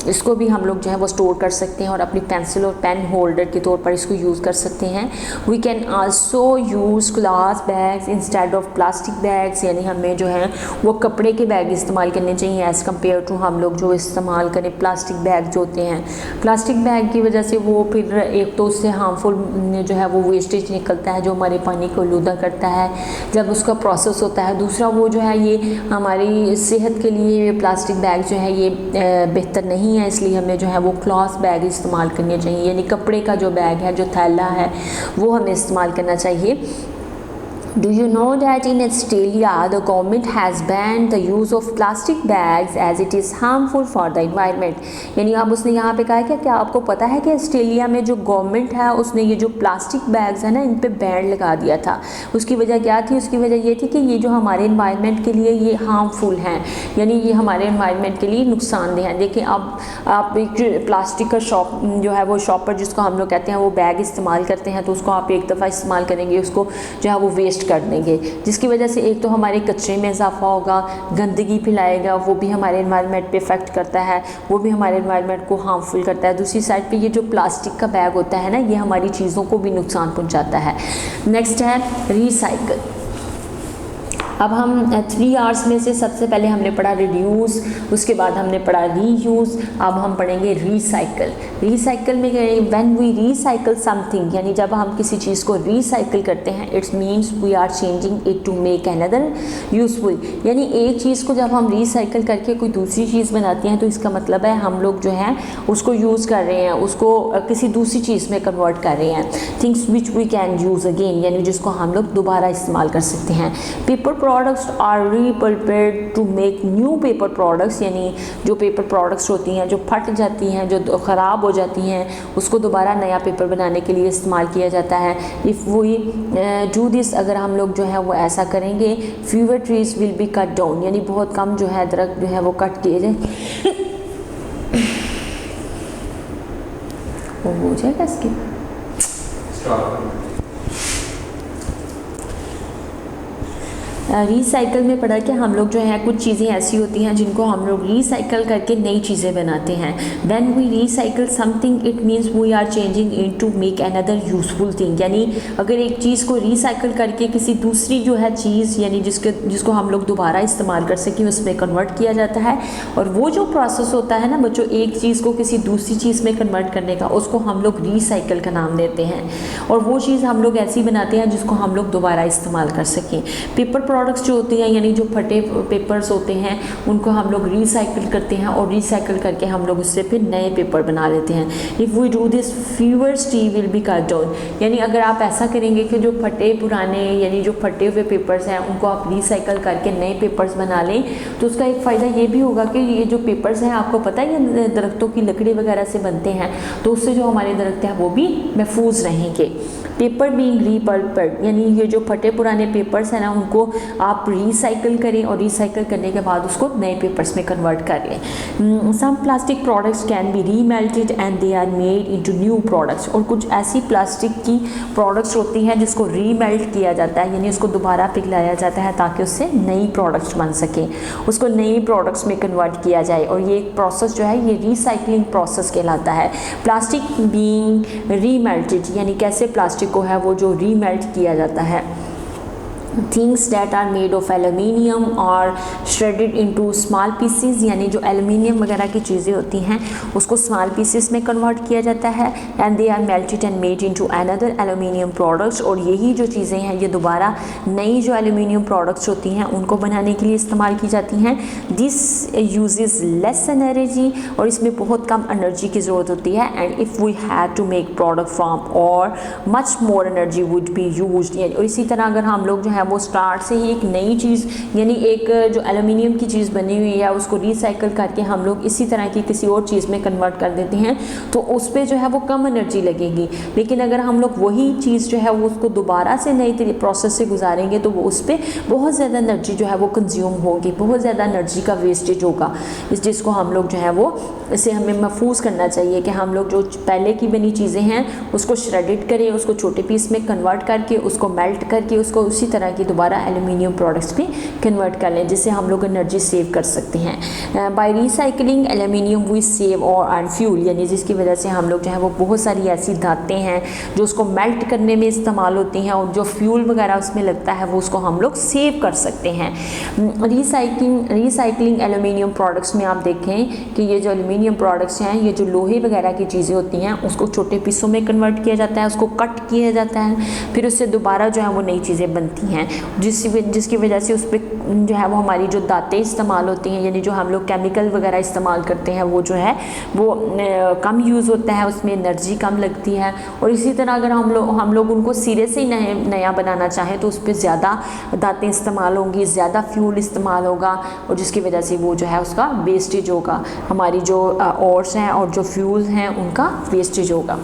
इसको भी हम लोग जो है वो स्टोर कर सकते हैं और अपनी पेंसिल और पेन होल्डर के तौर पर इसको यूज़ कर सकते हैं। We can also use glass bags instead of plastic bags, यानी हमें जो है वो कपड़े के बैग इस्तेमाल करने चाहिए एज़ कम्पेयर टू हम लोग जो इस्तेमाल करें प्लास्टिक बैग जो होते हैं। प्लास्टिक बैग की वजह से वो फिर एक तो उससे हार्मफुल जो है वो वेस्टेज निकलता है जो हमारे पानी को आलूदा करता है जब उसका प्रोसेस होता है। दूसरा वो जो है ये हमारी सेहत के लिए ये प्लास्टिक बैग जो है ये बेहतर नहीं है, इसलिए हमें जो है वो क्लॉथ बैग इस्तेमाल करने चाहिए, यानी कपड़े का जो बैग है जो थैला है वो हमें इस्तेमाल करना चाहिए। Do you know that in Australia the government has banned the use of plastic bags as it is harmful for the environment, यानी अब उसने यहाँ पे कहा है क्या आपको पता है कि ऑस्ट्रेलिया में जो गवर्नमेंट है उसने ये जो प्लास्टिक बैग्स है ना इन पे बैन लगा दिया था। उसकी वजह क्या थी? उसकी वजह ये थी कि ये जो हमारे इन्वायरमेंट के लिए ये हार्मफुल हैं, यानी ये हमारे इन्वायरमेंट के लिए नुकसानदेह हैं। देखिए अब आप एक प्लास्टिक का शॉप जो है वो शॉपर जिसको हम लोग कहते हैं वो बैग इस्तेमाल करते हैं तो उसको आप एक दफ़ा इस्तेमाल करेंगे उसको जो है वो वेस्ट कर देंगे, जिसकी वजह से एक तो हमारे कचरे में इजाफा होगा, गंदगी फैलाएगा, वो भी हमारे एनवायरनमेंट पे इफेक्ट करता है, वो भी हमारे एनवायरनमेंट को हार्मफुल करता है। दूसरी साइड पे ये जो प्लास्टिक का बैग होता है ना ये हमारी चीज़ों को भी नुकसान पहुंचाता है। नेक्स्ट है रीसाइकल। अब हम 3 R's में से सबसे पहले हमने पढ़ा रिड्यूस, उसके बाद हमने पढ़ा रीयूज़, अब हम पढ़ेंगे रीसाइकल। रीसाइकल में व्हेन वी रीसाइकल समथिंग, यानी जब हम किसी चीज़ को रीसाइकल करते हैं it's means we are changing it to make another useful, यानी एक चीज़ को जब हम रीसाइकल करके कोई दूसरी चीज़ बनाते हैं तो इसका मतलब है हम लोग जो है उसको यूज़ कर रहे हैं, उसको किसी दूसरी चीज़ में कन्वर्ट कर रहे हैं। Things which we can use again, यानी जिसको हम लोग दोबारा इस्तेमाल कर सकते हैं। Paper products are repurposed to make new paper products, यानी जो पेपर प्रोडक्ट्स होती हैं जो फट जाती हैं जो ख़राब हो जाती हैं उसको दोबारा नया पेपर बनाने के लिए इस्तेमाल किया जाता है। इफ़ वी डू दिस, अगर हम लोग जो है वो ऐसा करेंगे, fewer trees will be cut down, यानी बहुत कम जो है दरख्त जो है वो कट किए जाए वो हो जाएगा इसकी रीसाइकल में पढ़ा कि हम लोग जो है कुछ चीज़ें ऐसी होती हैं जिनको हम लोग रीसाइकल करके नई चीज़ें बनाते हैं। When we recycle something it means we are changing it to make another useful thing, यानी अगर एक चीज़ को रीसाइकल करके किसी दूसरी जो है चीज़ यानी जिसको हम लोग दोबारा इस्तेमाल कर सकें उसमें कन्वर्ट किया जाता है। और वो जो प्रोसेस होता है ना बच्चों एक चीज़ को किसी दूसरी चीज़ में कन्वर्ट करने का उसको हम लोग रीसाइकल का नाम देते हैं। और वो चीज़ हम लोग ऐसी बनाते हैं जिसको हम लोग दोबारा इस्तेमाल कर सकें। पेपर प्रोडक्ट्स जो होती हैं यानी जो फटे पेपर्स होते हैं उनको हम लोग रीसाइकिल करते हैं और रीसाइकिल करके हम लोग उससे फिर नए पेपर बना लेते हैं। If we do this fewer tree will be cut down, यानी अगर आप ऐसा करेंगे कि जो फटे पुराने यानी जो फटे हुए पेपर्स हैं उनको आप रिसाइकिल करके नए पेपर्स बना लें तो उसका एक फ़ायदा ये भी होगा कि ये जो पेपर्स हैं आपको पता है ये दरख्तों की लकड़ी वगैरह से बनते हैं तो उससे जो हमारे दरख्त हैं वो भी महफूज रहेंगे। पेपर बीइंग रीपरपल्ड, यानी ये जो फटे पुराने पेपर्स हैं ना उनको आप रिसाइकिल करें और रिसाइकिल करने के बाद उसको नए पेपर्स में कन्वर्ट कर लें। Some plastic products can be remelted and they are made into new products, और कुछ ऐसी प्लास्टिक की प्रोडक्ट्स होती हैं जिसको रीमेल्ट किया जाता है यानी उसको दोबारा पिघलाया जाता है ताकि उससे नई प्रोडक्ट्स बन सकें, उसको नई प्रोडक्ट्स में कन्वर्ट किया जाए। और ये एक प्रोसेस जो है ये रिसाइकलिंग प्रोसेस कहलाता है। प्लास्टिक बीइंग रीमेल्टेड, यानी कैसे प्लास्टिक को है वो जो रीमेल्ट किया जाता है। Things that are made of aluminium are shredded into small pieces, यानी जो एलुमिनियम वगैरह की चीज़ें होती हैं उसको स्मॉल पीसेस में कन्वर्ट किया जाता है। And they are melted and made into another aluminium products, और यही जो चीज़ें हैं ये दोबारा नई जो एलुमिनियम प्रोडक्ट्स होती हैं उनको बनाने के लिए इस्तेमाल की जाती हैं। दिस यूजेस लेस एनर्जी, और इसमें बहुत कम एनर्जी की ज़रूरत होती है। And if we had to make product from ore much more energy would be used, और इसी तरह अगर हम लोग जो है वो स्टार्ट से ही एक नई चीज़, यानी एक जो एल्यूमिनियम की चीज़ बनी हुई है उसको रिसाइकल करके हम लोग इसी तरह की किसी और चीज़ में कन्वर्ट कर देते हैं तो उस पर जो है वो कम एनर्जी लगेगी। लेकिन अगर हम लोग वही चीज़ जो है वो उसको दोबारा से नई प्रोसेस से गुजारेंगे तो वो उस पर बहुत ज़्यादा एनर्जी जो है वो कंज्यूम होगी, बहुत ज़्यादा एनर्जी का वेस्टेज होगा। इस चीज़ को हम लोग जो है वो इसे हमें महफूज करना चाहिए कि हम लोग जो पहले की बनी चीज़ें हैं उसको श्रेडिड करें, उसको छोटे पीस में कन्वर्ट करके उसको मेल्ट करके उसको उसी तरह की दोबारा एल्यूमिनियम प्रोडक्ट्स में कन्वर्ट कर लें, जिससे हम लोग एनर्जी सेव कर सकते हैं। By recycling aluminium we save ore and fuel, यानी जिसकी वजह से हम लोग जो है वो बहुत सारी ऐसी धातें हैं जो उसको मेल्ट करने में इस्तेमाल होती हैं और जो फ्यूल वगैरह उसमें लगता है वो उसको हम लोग सेव कर सकते हैं। रिसाइकलिंग एल्यूमिनियम प्रोडक्ट्स में आप देखें कि ये जो एल्यूमिनियम प्रोडक्ट्स हैं, ये जो लोहे वगैरह की चीज़ें होती हैं उसको छोटे पीसों में कन्वर्ट किया जाता है, उसको कट किया जाता है, फिर उससे दोबारा जो है वो नई चीज़ें बनती हैं, जिसकी वजह से उस पर जो है वो हमारी जो दातें इस्तेमाल होती हैं, यानी जो हम लोग केमिकल वगैरह इस्तेमाल करते हैं वो जो है वो कम यूज़ होता है, उसमें एनर्जी कम लगती है। और इसी तरह अगर हम लोग उनको सिरे से ही नया बनाना चाहें तो उस पर ज़्यादा दातें इस्तेमाल होंगी, ज़्यादा फ्यूल इस्तेमाल होगा, और जिसकी वजह से वो जो है उसका वेस्टेज होगा, हमारी जो ऑर्स हैं और जो फ्यूल्स हैं उनका वेस्टेज होगा।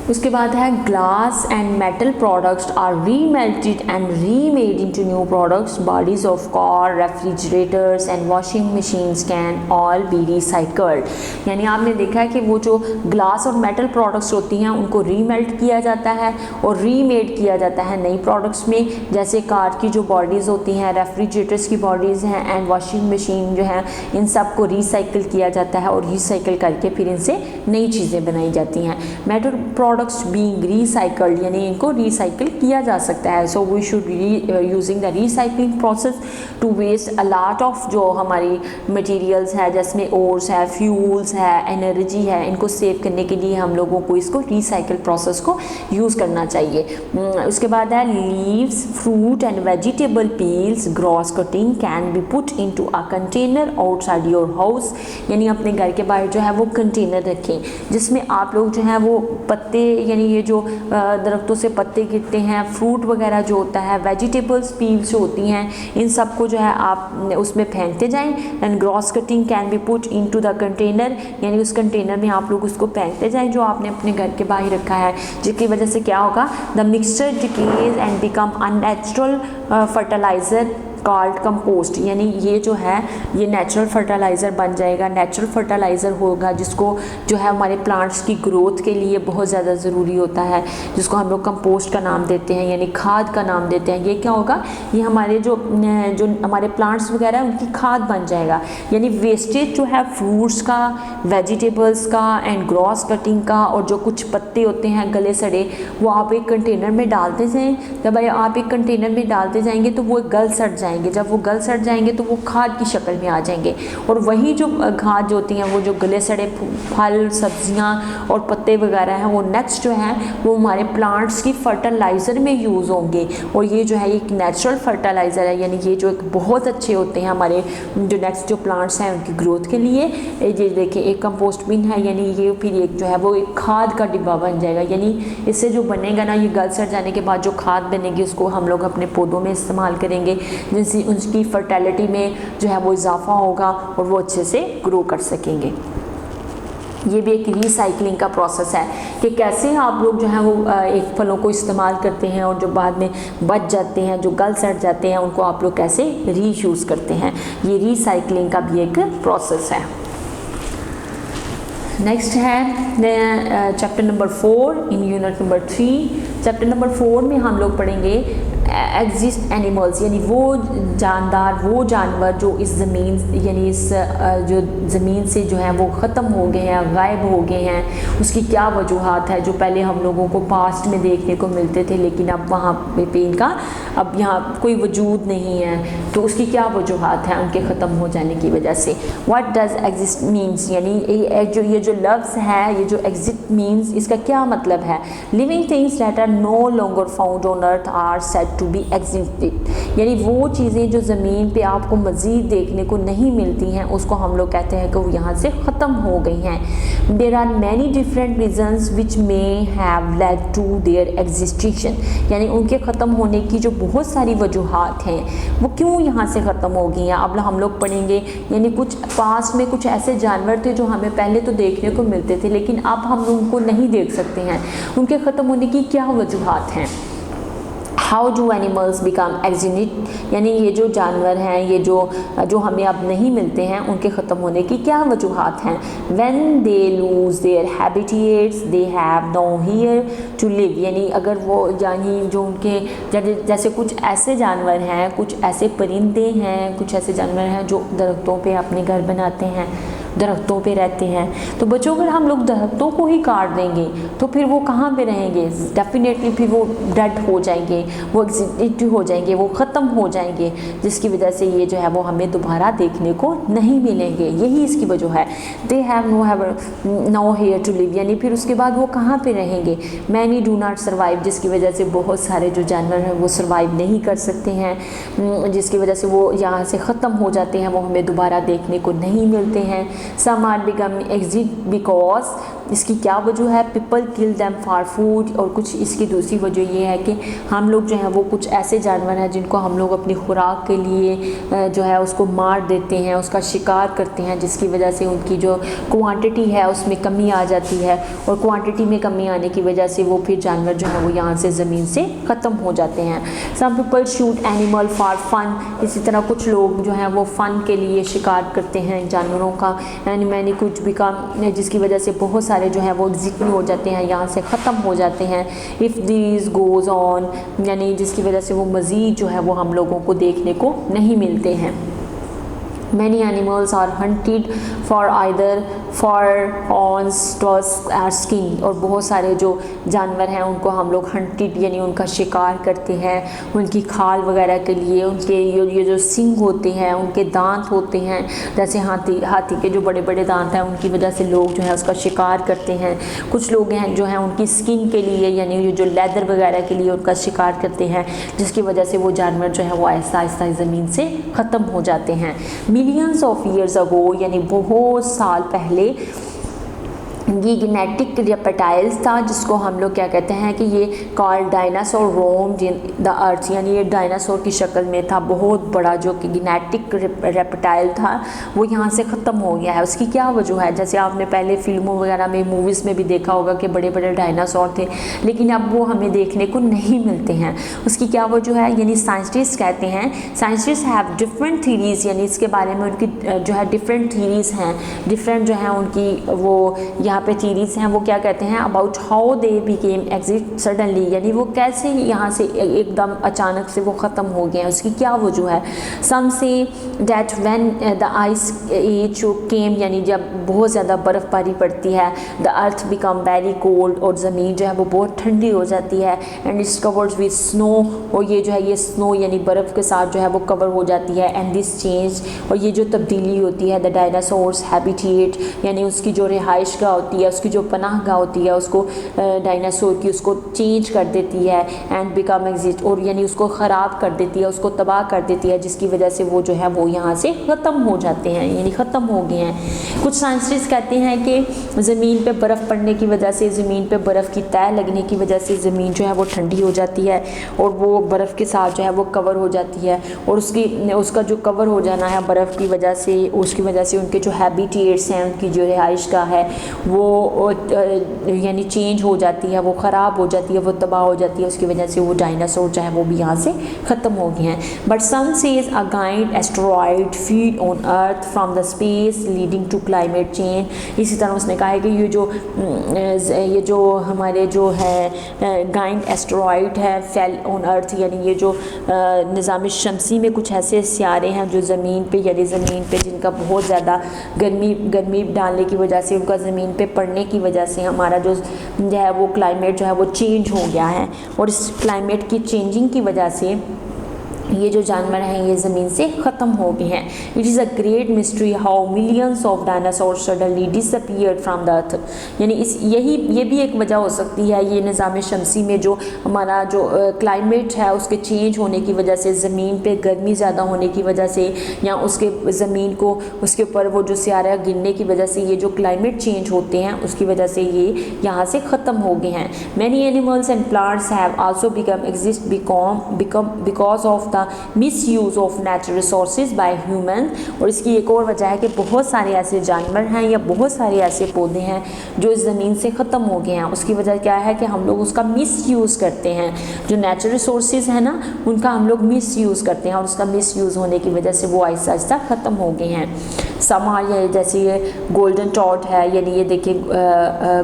उसके बाद है glass and metal products are remelted and remade into new products, bodies of car, refrigerators and washing machines can all be recycled. यानी आपने देखा है कि वो जो ग्लास और मेटल प्रोडक्ट्स होती हैं उनको रीमेल्ट किया जाता है और रीमेड किया जाता है नई प्रोडक्ट्स में, जैसे कार की जो बॉडीज़ होती हैं, रेफ्रिजरेटर्स की बॉडीज़ हैं एंड वॉशिंग मशीन जो है, इन सब को रिसाइकिल किया जाता है और रिसाइकिल करके फिर इनसे नई चीज़ें बनाई जाती हैं। मेटल प्रोडक्ट्स बीइंग रिसाइकल्ड, यानी इनको रिसाइकिल किया जा सकता है। So we should using the recycling process to waste a lot of जो हमारी मटेरियल्स है, जिसमें ओर्स है, फ्यूल्स है, एनर्जी है, इनको सेव करने के लिए हम लोगों को इसको रिसाइकिल प्रोसेस को यूज़ करना चाहिए। उसके बाद है leaves, fruit and vegetable peels, gross cutting can be put into a container outside your house, यानी अपने घर के बाहर जो है वो कंटेनर रखें जिसमें आप लोग जो है वो पत्ते, यानी ये जो दरख्तों से पत्ते गिरते हैं, फ्रूट वगैरह जो होता है, वेजिटेबल्स पील्स जो होती हैं, इन सब को जो है आप उसमें फेंकते जाएं। And gross cutting can be put into the container, यानी उस कंटेनर में आप लोग उसको फेंकते जाएं जो आपने अपने घर के बाहर रखा है, जिसकी वजह से क्या होगा, the mixture decays and become unnatural fertiliser called compost, यानी ये जो है ये नेचुरल फर्टिलाइज़र बन जाएगा, नेचुरल फर्टिलाइज़र होगा जिसको जो है हमारे प्लांट्स की ग्रोथ के लिए बहुत ज़्यादा ज़रूरी होता है, जिसको हम लोग कंपोस्ट का नाम देते हैं, यानी खाद का नाम देते हैं। ये क्या होगा, ये हमारे जो हमारे प्लांट्स वगैरह हैं उनकी खाद बन जाएगा। यानी वेस्टेज जो है फ्रूट्स का, वेजिटेबल्स का एंड ग्रॉस कटिंग का और जो कुछ पत्ते होते हैं गले सड़े, वो आप एक कंटेनर में डालते जाएँ। जब आप एक कंटेनर में डालते जाएंगे तो वो गल सड़ जाएंगे, जब वो गल सड़ जाएंगे तो वो खाद की शक्ल में आ जाएंगे, और वही जो खाद जो होती हैं वो जो गले सड़े फल, सब्जियां और पत्ते वगैरह हैं वो नेक्स्ट जो है वो हमारे प्लांट्स की फर्टिलाइज़र में यूज़ होंगे। और ये जो है एक नेचुरल फर्टिलाइज़र है, यानी ये जो एक बहुत अच्छे होते हैं हमारे जो नेक्स्ट जो प्लांट्स हैं उनकी ग्रोथ के लिए। ये देखिए एक कंपोस्ट बिन है, यानी ये फिर एक जो है वो एक खाद का डिब्बा बन जाएगा, यानी इससे जो बनेगा ना, ये गल सड़ जाने के बाद जो खाद बनेगी उसको हम लोग अपने पौधों में इस्तेमाल करेंगे, जिनसे उनकी फर्टिलिटी में जो है वो इजाफा होगा और वो अच्छे से ग्रो कर सकेंगे। ये भी एक रिसाइकलिंग का प्रोसेस है कि कैसे आप लोग जो है वो एक फलों को इस्तेमाल करते हैं और जो बाद में बच जाते हैं, जो गल सड़ जाते हैं, उनको आप लोग कैसे रीयूज़ करते हैं। ये रिसाइकलिंग का भी एक प्रोसेस है। नेक्स्ट है chapter number 4 in unit number 3। Chapter number 4 में हम लोग पढ़ेंगे एग्जिस्ट एनिमल्स यानी वो जानदार, वो जानवर जो इस ज़मीन यानी इस जो ज़मीन से जो है वो ख़त्म हो गए हैं, गायब हो गए हैं, उसकी क्या वजूहात है, जो पहले हम लोगों को पास्ट में देखने को मिलते थे लेकिन अब वहाँ पे इनका अब यहाँ कोई वजूद नहीं है, तो उसकी क्या वजूहात है उनके ख़त्म हो जाने की वजह से। व्हाट डज़ एग्जिस्ट मीन्स, यानी ये जो लफ्ज़ है, ये जो एग्जिस्ट मीन्स, इसका क्या मतलब है। Living things that are no longer found on earth are said to be existed, यानी वो चीज़ें जो ज़मीन पे आपको मज़ीद देखने को नहीं मिलती हैं उसको हम लोग कहते हैं कि वो यहाँ से ख़त्म हो गई हैं। There are many different reasons which may have led to their extinction, यानी उनके ख़त्म होने की जो बहुत सारी वजूहात हैं वो क्यों यहाँ से ख़त्म हो गई हैं। अब हम लोग पढ़ेंगे, यानी कुछ पास्ट में कुछ ऐसे जानवर थे जो हमें पहले तो देखने को मिलते थे लेकिन अब हम उनको नहीं देख सकते हैं, उनके ख़त्म होने की क्या वजूहात हैं। हाउ डू एनिमल्स बिकम एक्सिटिंक्ट, यानी ये जो जानवर हैं, ये जो हमें अब नहीं मिलते हैं, उनके ख़त्म होने की क्या वजूहात हैं। When they lose their habitats they have nowhere to live, यानी अगर वो यानी जो उनके जैसे कुछ ऐसे जानवर हैं, कुछ ऐसे परिंदे हैं, कुछ ऐसे जानवर हैं जो दरख्तों पे अपने घर बनाते हैं, दरख्तों पे रहते हैं। तो बच्चों अगर हम लोग दरख्तों को ही काट देंगे तो फिर वो कहाँ पे रहेंगे, डेफिनेटली फिर वो डेड हो जाएंगे, वो एग्जिस्ट हो जाएंगे, वो ख़त्म हो जाएंगे, जिसकी वजह से ये जो है वो हमें दोबारा देखने को नहीं मिलेंगे। यही इसकी वजह है। They have nowhere to live, यानी फिर उसके बाद वो कहाँ पे रहेंगे। मैनी डू नॉट सर्वाइव, जिसकी वजह से बहुत सारे जो जानवर हैं वो सर्वाइव नहीं कर सकते हैं, जिसकी वजह से वो यहाँ से ख़त्म हो जाते हैं, वो हमें दोबारा देखने को नहीं मिलते हैं। Some are become extinct because, इसकी क्या वजह है, people kill them for food, और कुछ इसकी दूसरी वजह ये है कि हम लोग जो है वो कुछ ऐसे जानवर हैं जिनको हम लोग अपनी खुराक के लिए जो है उसको मार देते हैं, उसका शिकार करते हैं, जिसकी वजह से उनकी जो क्वांटिटी है उसमें कमी आ जाती है, और क्वांटिटी में कमी आने की वजह से वो फिर जानवर जो है वो यहाँ से ज़मीन से ख़त्म हो जाते हैं। Some people shoot animal for fun, इसी तरह कुछ लोग जो हैं वो फ़न के लिए शिकार करते हैं जानवरों का। एंड मैंने कुछ भी काम, जिसकी वजह से बहुत सारे जो है वो एग्जिट हो जाते हैं, यहाँ से ख़त्म हो जाते हैं। इफ़ दिस गोज़ ऑन, यानी जिसकी वजह से वो मज़ीद जो है वो हम लोगों को देखने को नहीं मिलते हैं। Many animals are hunted for either for horns, tusks or skin, और बहुत सारे जो जानवर हैं उनको हम लोग हंटेड यानी उनका शिकार करते हैं उनकी खाल वगैरह के लिए। उनके ये जो सींग होते हैं, उनके दांत होते हैं, जैसे हाथी के जो बड़े बड़े दांत हैं, उनकी वजह से लोग जो है उसका शिकार करते हैं। कुछ लोग हैं जो हैं उनकी स्किन के लिए यानी ये जो लेदर वगैरह के लिए उनका शिकार करते हैं, जिसकी वजह से वो जानवर जो है वो आहिस्ता आहिस्ता ज़मीन से ख़त्म हो जाते हैं। मिलियंस ऑफ ईयर्स अगो, यानी बहुत साल पहले ये गिनेटिक रेप्टाइल्स था, जिसको हम लोग क्या कहते हैं कि ये called dinosaur roamed the earth, यानी ये डायनासोर की शक्ल में था, बहुत बड़ा जो कि गिनेटिक रेप्टाइल था, वो यहाँ से ख़त्म हो गया है। उसकी क्या वजह है, जैसे आपने पहले फिल्मों वगैरह में, मूवीज़ में भी देखा होगा कि बड़े बड़े डायनासोर थे, लेकिन अब वो हमें देखने को नहीं मिलते हैं। उसकी क्या वजह है, यानी साइंटिस्ट कहते हैं, साइंटिस्ट हैव डिफरेंट थीरीज़, यानी इसके बारे में उनकी जो है डिफरेंट थीरीज़ हैं, डिफरेंट जो है उनकी वो यहाँ पे थीरीज़ हैं। वो क्या कहते हैं, about how they became exit suddenly, यानी वो कैसे यहाँ से एकदम अचानक से वो ख़त्म हो गए हैं, उसकी क्या वजह है। Some say that when the ice age came, यानी जब बहुत ज़्यादा बर्फ़बारी पड़ती है, the earth become very cold, और ज़मीन जो है वो बहुत ठंडी हो जाती है, and it's covered with snow, और ये जो है ये स्नो यानी बर्फ़ के साथ जो है वो कवर हो जाती है। एंड दिस चेंज, और ये जो तब्दीली होती है, द डायनासोर्स हैबिटेट, यानी उसकी जो रिहाइश गाह होती है, उसकी जो पनाह गाह होती है, उसको डायनासोर की उसको चेंज कर देती है, एंड बिकम एग्जिस्ट, और यानी उसको ख़राब कर देती है, उसको तबाह कर देती है, जिसकी वजह से वो जो है वो यहाँ से ख़त्म हो जाते हैं, यानी ख़त्म हो गए हैं। कुछ साइंटिस्ट कहते हैं कि ज़मीन पे बर्फ़ पड़ने की वजह से, ज़मीन पे बर्फ़ की तह लगने की वजह से ज़मीन जो है वो ठंडी हो जाती है, और वो बर्फ़ के साथ जो है वो कवर हो जाती है, और उसका जो कवर हो जाना है बर्फ़ की वजह से, उसकी वजह से उनके जो हैबिटेट्स हैं, उनकी जो रिहाइश गाह है वो यानी चेंज हो जाती है, वो ख़राब हो जाती है, वो तबाह हो जाती है, उसकी वजह से वो डायनासोर जो है वो भी यहाँ से ख़त्म हो गए हैं। But some says a guide asteroid feed on earth from the space leading to climate change. इसी तरह उसने कहा है कि ये जो हमारे जो है गाइड एस्टेरॉयड है फेल ऑन अर्थ, यानी ये जो निज़ाम शमसी में कुछ ऐसे सियारे हैं जो ज़मीन पे यानी ज़मीन पे जिनका बहुत ज़्यादा गर्मी डालने की वजह से, उनका ज़मीन पे पड़ने की वजह से हमारा जो है वो क्लाइमेट जो है वो चेंज हो गया है। और इस क्लाइमेट की चेंजिंग की वजह से ये जो जानवर हैं ये ज़मीन से ख़त्म हो गए हैं। It is a great mystery how millions of dinosaur suddenly disappeared from the earth. यानी ये भी एक वजह हो सकती है, ये निज़ाम शमसी में जो हमारा जो क्लाइमेट है उसके चेंज होने की वजह से, ज़मीन पे गर्मी ज़्यादा होने की वजह से, या उसके ज़मीन को उसके ऊपर वो जो सियारा गिरने की वजह से ये जो क्लाइमेट चेंज होते हैं उसकी वजह से ये यहाँ से ख़त्म हो गए हैं। Many animals and plants have also become exist because of the miss use of natural resources by human. और इसकी एक और वजह है कि बहुत सारे ऐसे जानवर हैं या बहुत सारे ऐसे पौधे हैं जो इस ज़मीन से ख़त्म हो गए हैं। उसकी वजह क्या है कि हम लोग उसका मिस यूज़ करते हैं, जो नेचुरल रिसोर्सेज है ना उनका हम लोग मिस यूज़ करते हैं, और उसका मिस यूज़ होने की वजह से वो आहिस्ता आहिस्ता ख़त्म हो गए हैं। समार ये जैसे ये गोल्डन टॉड है, यानी ये देखिए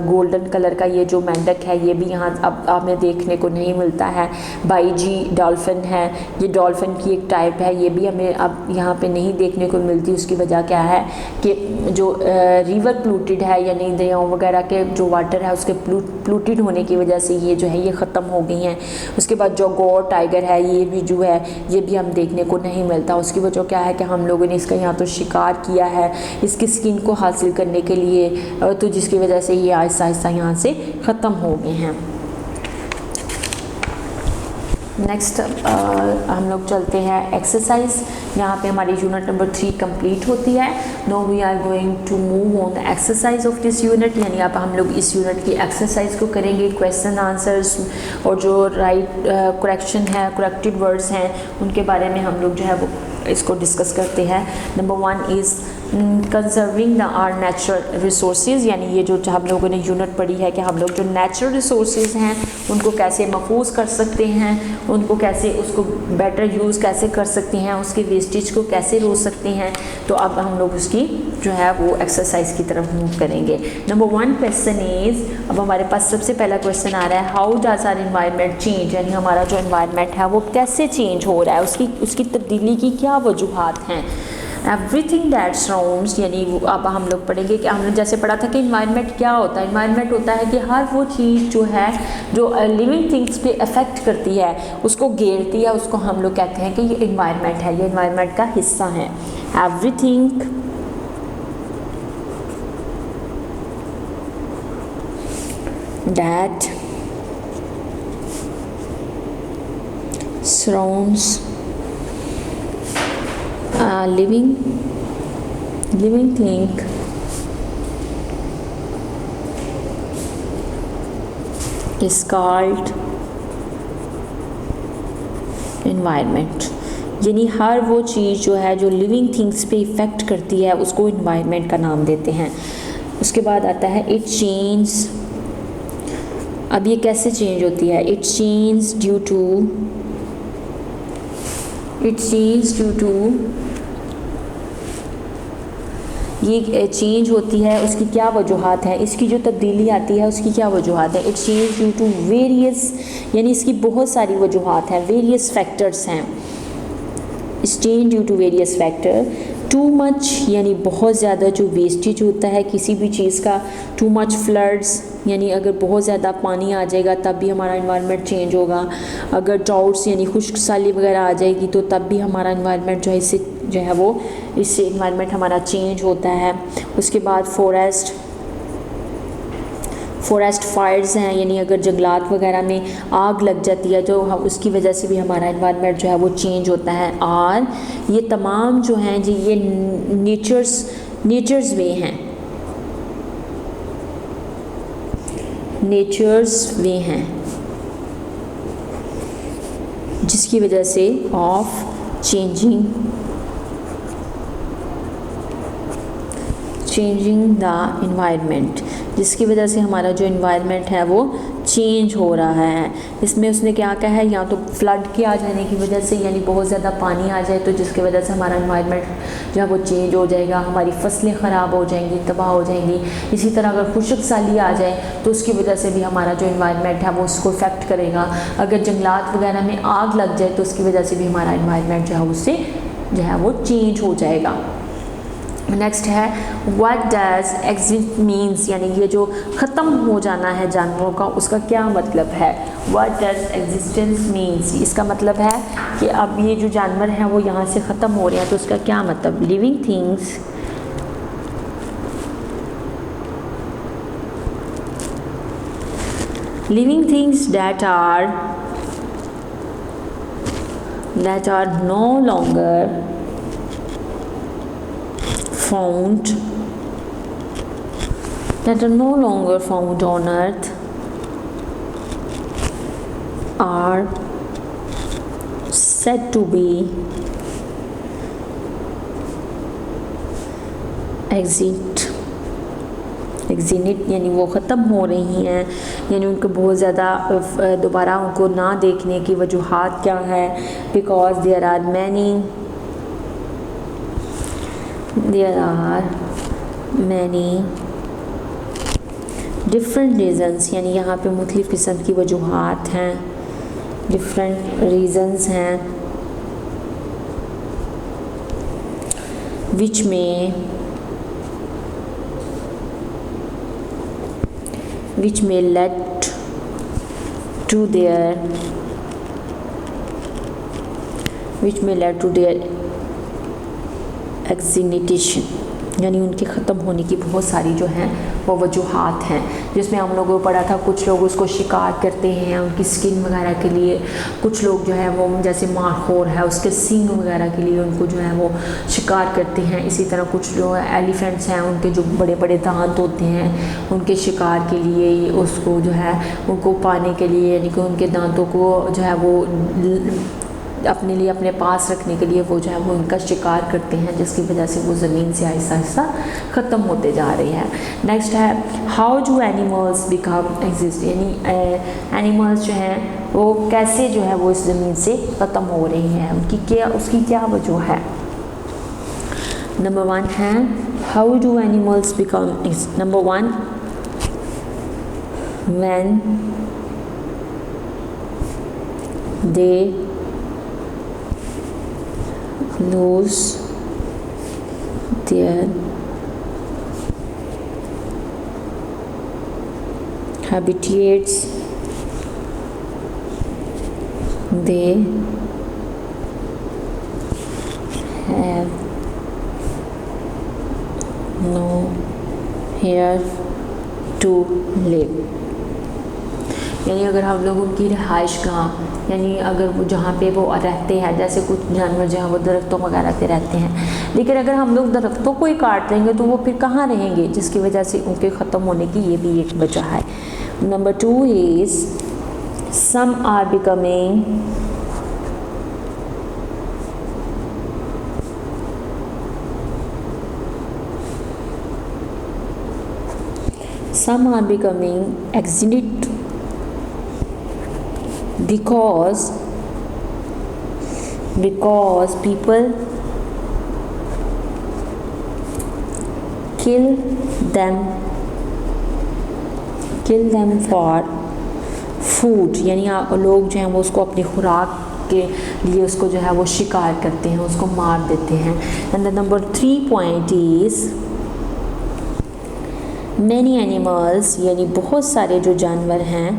गोल्डन कलर का ये जो मेंढक है ये भी यहाँ अब हमें देखने को नहीं मिलता है। बाईजी डॉल्फिन है, ये डॉल्फिन की एक टाइप है, ये भी हमें अब यहाँ पे नहीं देखने को मिलती। उसकी वजह क्या है कि जो रिवर प्लूटेड है, यानी दरियाओं वगैरह के जो वाटर है उसके प्लूटेड होने की वजह से ये जो है ये ख़त्म हो गई हैं। उसके बाद जो गौर टाइगर है ये भी जो है ये भी हम देखने को नहीं मिलता। उसकी वजह क्या है कि हम लोगों ने इसका यहाँ तो शिकार किया है इसकी स्किन को हासिल करने के लिए, तो जिसकी वजह से ये आहिस्ता आहिस्ता यहाँ से ख़त्म हो गए हैं। नेक्स्ट हम लोग चलते हैं एक्सरसाइज। यहाँ पे हमारी यूनिट नंबर 3 कंप्लीट होती है। Now we are going to move on the exercise of this unit, यानी अब हम लोग इस यूनिट की एक्सरसाइज को करेंगे। क्वेश्चन आंसर्स और जो राइट करेक्शन है, करेक्टेड वर्ड्स हैं उनके बारे में हम लोग जो है वो इसको डिस्कस करते हैं। Number 1 is conserving the our natural resources, यानी ये जो हम लोगों ने यूनिट पढ़ी है कि हम लोग जो नेचुरल रिसोर्सेज हैं उनको कैसे महफूज कर सकते हैं, उनको कैसे उसको बेटर यूज़ कैसे कर सकते हैं, उसके वेस्टेज को कैसे रोक सकते हैं। तो अब हम लोग उसकी जो है वो एक्सरसाइज की तरफ मूव करेंगे। नंबर 1 क्वेश्चन इज़, अब हमारे पास सबसे पहला क्वेश्चन आ रहा है, how does our environment change, यानी हमारा जो एनवायरनमेंट है वो कैसे चेंज हो रहा है, उसकी तब्दीली की क्या वजूहात हैं। एवरीथिंग दैट सराउंड्स, यानी अब हम लोग पढ़ेंगे कि हमने जैसे पढ़ा था कि इन्वायरमेंट क्या होता है। इन्वायरमेंट होता है कि हर वो चीज़ जो है जो लिविंग थिंग्स पे अफेक्ट करती है, उसको घेरती है, उसको हम लोग कहते हैं कि ये इन्वायरमेंट है, ये इन्वायरमेंट का हिस्सा है। Everything that surrounds living thing is called environment, यानी हर वो चीज़ जो है जो लिविंग थिंग्स पे इफ़ेक्ट करती है उसको इन्वायरमेंट का नाम देते हैं। उसके बाद आता है इट चेंज। अब ये कैसे चेंज होती है? इट चेंज ड्यू टू ये चेंज होती है, उसकी क्या वजूहात है, इसकी जो तब्दीली आती है उसकी क्या वजूहात है। It change due to various, यानी इसकी बहुत सारी वजूहात हैं, वेरियस फैक्टर्स हैं। It's change due to various factor. Too much, यानी बहुत ज़्यादा जो वेस्टेज होता है किसी भी चीज़ का। टू मच फ्लड्स, यानी अगर बहुत ज़्यादा पानी आ जाएगा तब भी हमारा इन्वायरमेंट चेंज होगा। अगर ड्राउट्स यानी खुश्क साली वगैरह आ जाएगी तो तब भी हमारा इन्वायरमेंट जो है इससे इन्वायरमेंट हमारा चेंज होता है। उसके बाद फॉरेस्ट फायर्स हैं, यानी अगर जंगलात वगैरह में आग लग जाती है तो उसकी वजह से भी हमारा इन्वायरमेंट जो है वो चेंज होता है। और ये तमाम जो हैं जी ये नेचर्स वे हैं जिसकी वजह से of changing changing the environment, जिसकी वजह से हमारा जो इन्वायरमेंट है वो चेंज हो रहा है। इसमें उसने क्या कहा है, या तो फ्लड के आ जाने की वजह से, यानी बहुत ज़्यादा पानी आ जाए तो जिसकी वजह से हमारा इन्वायरमेंट जो है वो चेंज हो जाएगा, हमारी फसलें ख़राब हो जाएंगी, तबाह हो जाएंगी। इसी तरह अगर खुश्क साली आ जाए तो उसकी वजह से भी हमारा जो इन्वायरमेंट है वो उसको इफ़ेक्ट करेगा। अगर जंगलात वगैरह में आग लग जाए तो उसकी वजह से भी हमारा इन्वायरमेंट जो है उससे जो है वो चेंज हो जाएगा। नेक्स्ट है व्हाट डज एग्जिस्ट मीन्स, यानी ये जो ख़त्म हो जाना है जानवरों का उसका क्या मतलब है। व्हाट डज एग्जिस्टेंस मीन्स, इसका मतलब है कि अब ये जो जानवर हैं वो यहाँ से ख़त्म हो रहे हैं तो उसका क्या मतलब। Living things that are no longer found on earth are said to be extinct, यानी वो ख़त्म हो रही हैं, यानी उनको बहुत ज़्यादा दोबारा उनको ना देखने की वजूहात क्या है। Because there are many different reasons, यानी यहाँ पे मुख्तलिफ़ किस्म की वजूहात हैं, डिफरेंट रीज़न्स हैं which may lead to their extinction, यानी उनके ख़त्म होने की बहुत सारी जो हैं वो वजूहात हैं। जिसमें हम लोगों को पढ़ा था कुछ लोग उसको शिकार करते हैं उनकी स्किन वगैरह के लिए, कुछ लोग जो है वो जैसे माखोर है उसके सींग वगैरह के लिए उनको जो है वो शिकार करते हैं। इसी तरह कुछ जो एलिफेंट्स हैं उनके जो बड़े बड़े दांत होते हैं उनके शिकार के लिए, उसको जो है उनको पाने के लिए, यानी कि उनके दांतों को जो है वो अपने लिए अपने पास रखने के लिए वो जो है वो उनका शिकार करते हैं, जिसकी वजह से वो ज़मीन से आहिस्ता आहिस्ता ख़त्म होते जा रही है। नेक्स्ट है how do animals become exist, यानी एनिमल्स जो हैं वो कैसे जो है वो इस ज़मीन से ख़त्म हो रही हैं, उसकी क्या वजह है। नंबर 1 है how do animals become exist. Number 1 when they lose their habitats, they have nowhere to live, यानी अगर हम लोग उनकी रिहाइश गाह, यानी अगर वो जहाँ पे वो रहते हैं, जैसे कुछ जानवर जो हैं वो दरख्तों वगैरह पे रहते हैं, लेकिन अगर हम लोग दरख्तों को ही काट देंगे तो वो फिर कहाँ रहेंगे, जिसकी वजह से उनके ख़त्म होने की ये भी एक वजह है। Number 2 is some are becoming extinct because people kill them for food, यानी लोग जो हैं वो उसको अपनी खुराक के लिए उसको जो है वो शिकार करते हैं, उसको मार देते हैं। And the number 3 point is many animals, यानी बहुत सारे जो जानवर हैं,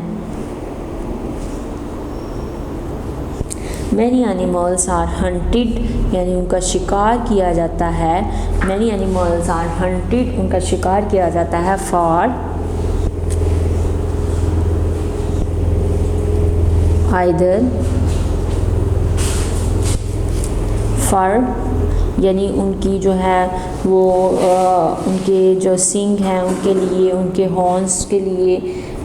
मैनी एनिमल्स आर हंटेड, यानी उनका शिकार किया जाता है। मैनी एनिमल्स आर हंटेड, उनका शिकार किया जाता है फॉर आइदर फर, यानी उनकी जो है वो उनके जो सींग हैं उनके लिए, उनके हॉर्न्स के लिए,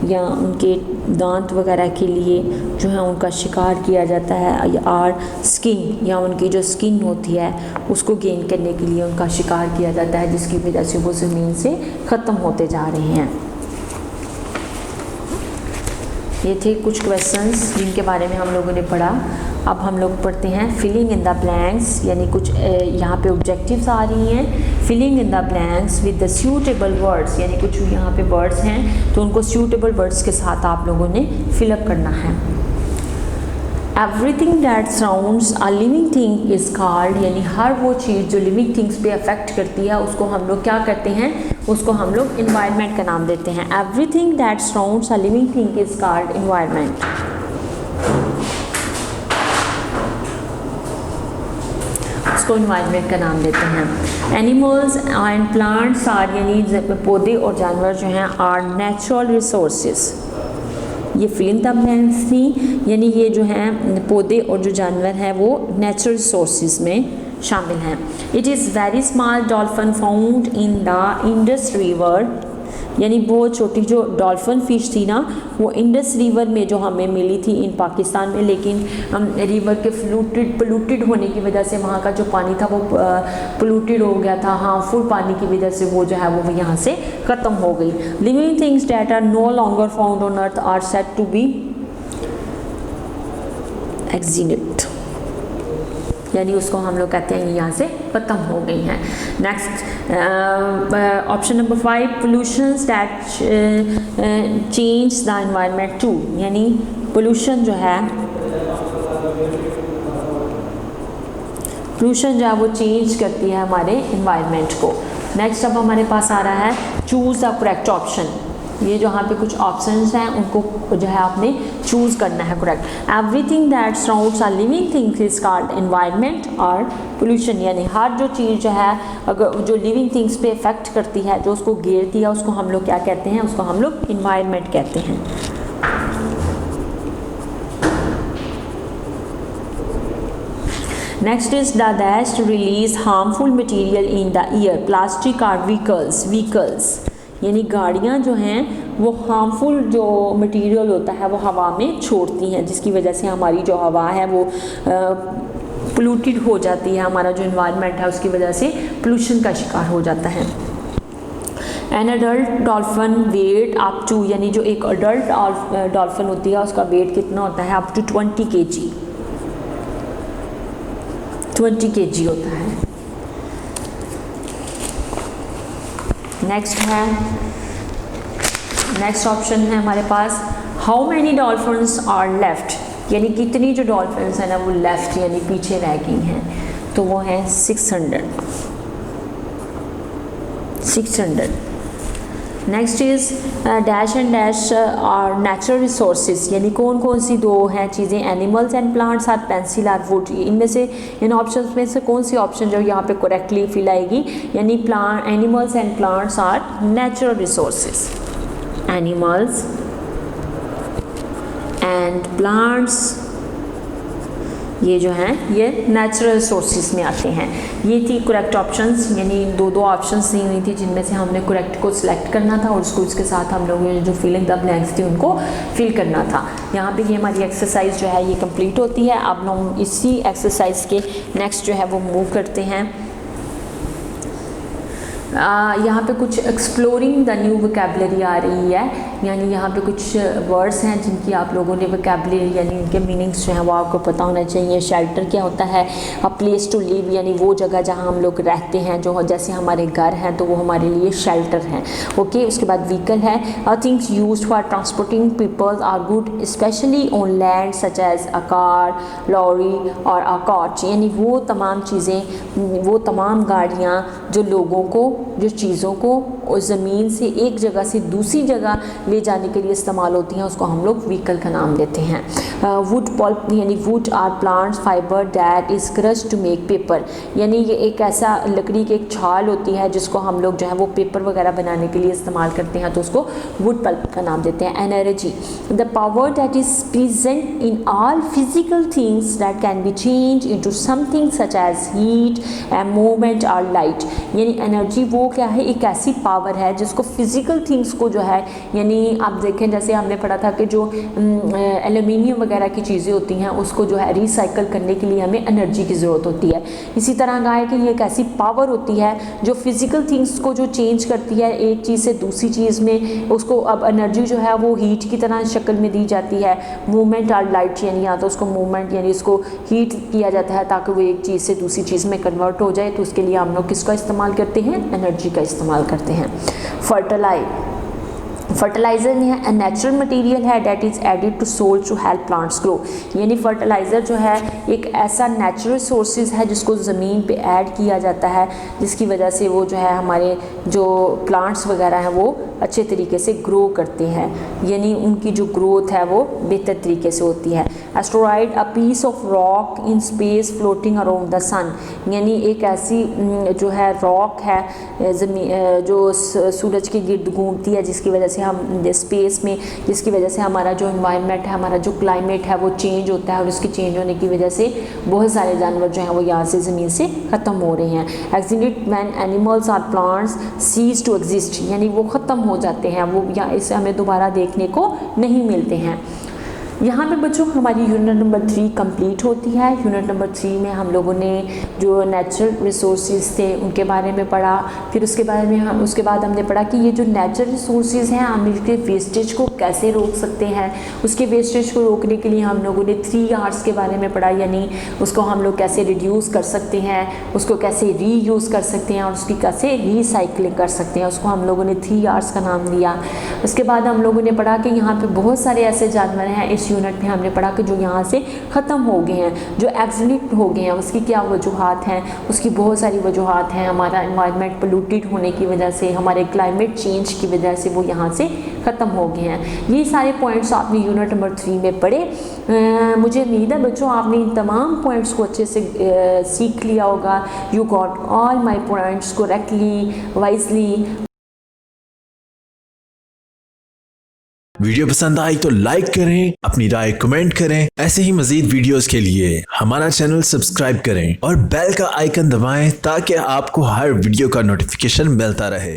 या उनके दांत वगैरह के लिए जो है उनका शिकार किया जाता है, और स्किन या उनकी जो स्किन होती है उसको गेन करने के लिए उनका शिकार किया जाता है, जिसकी वजह से वो ज़मीन से ख़त्म होते जा रहे हैं। ये थे कुछ क्वेश्चंस जिनके बारे में हम लोगों ने पढ़ा। अब हम लोग पढ़ते हैं फिलिंग इन द ब्लैंक्स, यानी कुछ यहाँ पे ऑब्जेक्टिव्स आ रही हैं। Filling in the blanks with the suitable words, यानी कुछ यहाँ पे वर्ड्स हैं तो उनको सूटेबल वर्ड्स के साथ आप लोगों ने फिलअप करना है। Everything that surrounds a living thing is called, यानी हर वो चीज़ जो लिविंग थिंग्स पे अफेक्ट करती है उसको हम लोग क्या करते हैं, उसको हम लोग इन्वायरमेंट का नाम देते हैं। Everything that surrounds a living thing is called environment. उसको इन्वायरमेंट का नाम देते हैं। एनिमल्स एंड प्लांट्स आर, यानी पौधे और जानवर जो हैं, आर नेचुरल रिसोर्सेज। ये फिलिंग द ब्लैंक्स थी, यानी ये जो हैं पौधे और जो जानवर हैं वो नेचुरल रिसोर्सेज में शामिल हैं। It is very small dolphin found in the Indus river, यानी बहुत छोटी जो डॉल्फिन फ़िश थी ना वो इंडस रिवर में जो हमें मिली थी इन पाकिस्तान में, लेकिन रिवर के पोल्यूटेड होने की वजह से वहाँ का जो पानी था वो पोल्यूटेड हो गया था, हार्मफुल पानी की वजह से वो जो है वो यहाँ से ख़त्म हो गई। Living things that are no longer found on earth are said to be extinct, यानी उसको हम लोग कहते हैं यहाँ से ख़त्म हो गई हैं। Next option number 5, pollutions that change the environment too, यानी पोल्यूशन जो है वो चेंज करती है हमारे एनवायरनमेंट को। नेक्स्ट अब हमारे पास आ रहा है चूज़ द करेक्ट ऑप्शन। ये जो यहाँ पे कुछ ऑप्शंस हैं उनको जो है आपने चूज़ करना है correct. Everything that surrounds a living things is called environment और पोल्यूशन, यानी हर जो चीज़ जो है अगर जो लिविंग थिंग्स पे इफेक्ट करती है, जो उसको घेरती है, उसको हम लोग क्या कहते हैं, उसको हम लोग एनवायरनमेंट कहते हैं। Next is the dash release harmful material in the air, plastic और व्हीकल्स, यानी गाड़ियाँ जो हैं वो हार्मफुल जो मटेरियल होता है वो हवा में छोड़ती हैं, जिसकी वजह से हमारी जो हवा है वो पोल्यूटेड हो जाती है, हमारा जो एनवायरनमेंट है उसकी वजह से पोल्यूशन का शिकार हो जाता है। An adult dolphin weight up to, यानी जो एक अडल्ट डॉल्फिन होती है उसका वेट कितना होता है, अप टू 20 kg, 20 kg होता है। नेक्स्ट ऑप्शन है हमारे पास how many dolphins are left, यानी कितनी जो डॉल्फिन्स हैं ना वो लेफ्ट यानी पीछे रह गई हैं, तो वो हैं 600। Next is dash and dash are natural resources, यानी कौन कौन सी दो हैं चीज़ें, animals and plants or pencil or wood, इनमें से इन ऑप्शंस में से कौन सी ऑप्शन जो यहाँ पे करेक्टली फिल आएगी, यानी animals and plants are natural resources. Animals and plants ये जो हैं ये नेचुरल रिसोर्सेज में आते हैं। ये थी करेक्ट ऑप्शंस, यानी दो ऑप्शंस दी हुई थी जिनमें से हमने करेक्ट को सिलेक्ट करना था और उसको इसके साथ हम लोगों ने जो फिलिंग द ब्लैंक्स थी उनको फिल करना था। यहाँ पे ये हमारी एक्सरसाइज जो है ये कंप्लीट होती है। अब हम इसी एक्सरसाइज के नेक्स्ट जो है वो मूव करते हैं। यहाँ पे कुछ एक्सप्लोरिंग द न्यू वोकैबुलरी आ रही है, यानी यहाँ पे कुछ वर्ड्स हैं जिनकी आप लोगों ने वोकैबुलरी यानी उनके मीनिंग्स जो हैं वो आपको पता होना चाहिए। शेल्टर क्या होता है, अ प्लेस टू लिव, यानी वो जगह जहाँ हम लोग रहते हैं, जो जैसे हमारे घर हैं तो वो हमारे लिए शेल्टर हैं। ओके, उसके बाद व्हीकल है, a things used for transporting people are good specially on land such as a car, lorry और अ कॉच, यानी वो तमाम चीज़ें, वो तमाम गाड़ियाँ जो लोगों को, जो चीज़ों को उस ज़मीन से एक जगह से दूसरी जगह ले जाने के लिए इस्तेमाल होती हैं, उसको हम लोग व्हीकल का नाम देते हैं। वुड पल्प, यानी wood are plants fibre that is crushed to make paper, यानी ये एक ऐसा लकड़ी की एक छाल होती है जिसको हम लोग जो है वो पेपर वगैरह बनाने के लिए इस्तेमाल करते हैं, तो उसको वुड पल्प का नाम देते हैं। Energy, the power that is present in all physical things that can be change into something such as heat and movement और लाइट, यानी एनर्जी वो क्या है, एक ऐसी पावर पावर है जिसको फिज़िकल थिंग्स को जो है, यानी आप देखें जैसे हमने पढ़ा था कि जो एल्यूमिनियम वगैरह की चीज़ें होती हैं उसको जो है रिसाइकल करने के लिए हमें एनर्जी की ज़रूरत होती है। इसी तरह कहा है कि ये एक ऐसी पावर होती है जो फिज़िकल थिंग्स को जो चेंज करती है एक चीज़ से दूसरी चीज़ में, उसको अब एनर्जी जो है वो हीट की तरह शक्ल में दी जाती है। मूवमेंट और लाइट यानी या तो उसको मूवमेंट यानी उसको हीट किया जाता है ताकि वो एक चीज़ से दूसरी चीज़ में कन्वर्ट हो जाए, तो उसके लिए हम लोग किसका इस्तेमाल करते हैं, एनर्जी का इस्तेमाल करते हैं। फर्टिलाइज़र है अ नेचुरल मटेरियल है that is added to soil to help plants grow, यानी फर्टिलाइज़र जो है एक ऐसा नेचुरल सोर्सेज है जिसको ज़मीन पे ऐड किया जाता है जिसकी वजह से वो जो है हमारे जो प्लांट्स वगैरह हैं वो अच्छे तरीके से ग्रो करते हैं, यानी उनकी जो ग्रोथ है वो बेहतर तरीके से होती है। Asteroid a piece of rock in space floating around the sun, यानी एक ऐसी जो है रॉक है ज़मीन जो सूरज के गिर्द घूमती है जिसकी वजह से हम स्पेस में, जिसकी वजह से हमारा जो इन्वायरमेंट है, हमारा जो क्लाइमेट है वो चेंज होता है और उसके चेंज होने की वजह से बहुत सारे जानवर जो हैं वो यहाँ से ज़मीन से ख़त्म हो रहे हैं। एक्सिट व्हेन एनिमल्स और प्लांट्स सीज टू एग्जिस्ट, यानी वो ख़त्म हो जाते हैं, वो या इसे हमें दोबारा देखने को नहीं मिलते हैं। यहाँ पे बच्चों हमारी यूनिट नंबर 3 कंप्लीट होती है। यूनिट नंबर 3 में हम लोगों ने जो नेचुरल रिसोर्सेज थे उनके बारे में पढ़ा, फिर उसके बारे में उसके बाद हमने पढ़ा कि ये जो नेचुरल रिसोर्सेज हैं हम इसके वेस्टेज को कैसे रोक सकते हैं। उसके वेस्टेज को रोकने के लिए हम लोगों ने 3 R's के बारे में पढ़ा, यानी उसको हम लोग कैसे रिड्यूस कर सकते हैं, उसको कैसे रीयूज़ कर सकते हैं और उसकी कैसे रीसाइक्लिंग कर सकते हैं, उसको हम लोगों ने 3 R's का नाम दिया। उसके बाद हम लोगों ने पढ़ा कि यहाँ पर बहुत सारे ऐसे जानवर हैं, इस यूनिट में हमने पढ़ा कि जो यहाँ से ख़त्म हो गए हैं, जो एक्सटिंक्ट हो गए हैं, उसकी क्या वजूहात हैं, उसकी बहुत सारी वजूहात हैं। हमारा एनवायरनमेंट पोल्यूटेड होने की वजह से, हमारे क्लाइमेट चेंज की वजह से वो यहाँ से ख़त्म हो गए हैं। ये सारे पॉइंट्स आपने यूनिट नंबर 3 में पढ़े। मुझे उम्मीद है बच्चों आपने इन तमाम पॉइंट्स को अच्छे से सीख लिया होगा। You got all my points correctly, wisely. Video पसंद आई तो लाइक करें, अपनी राय कमेंट करें। ऐसे ही मजीद वीडियोस के लिए हमारा चैनल सब्सक्राइब करें और बेल का आइकन दबाएं ताकि आपको हर वीडियो का नोटिफिकेशन मिलता रहे।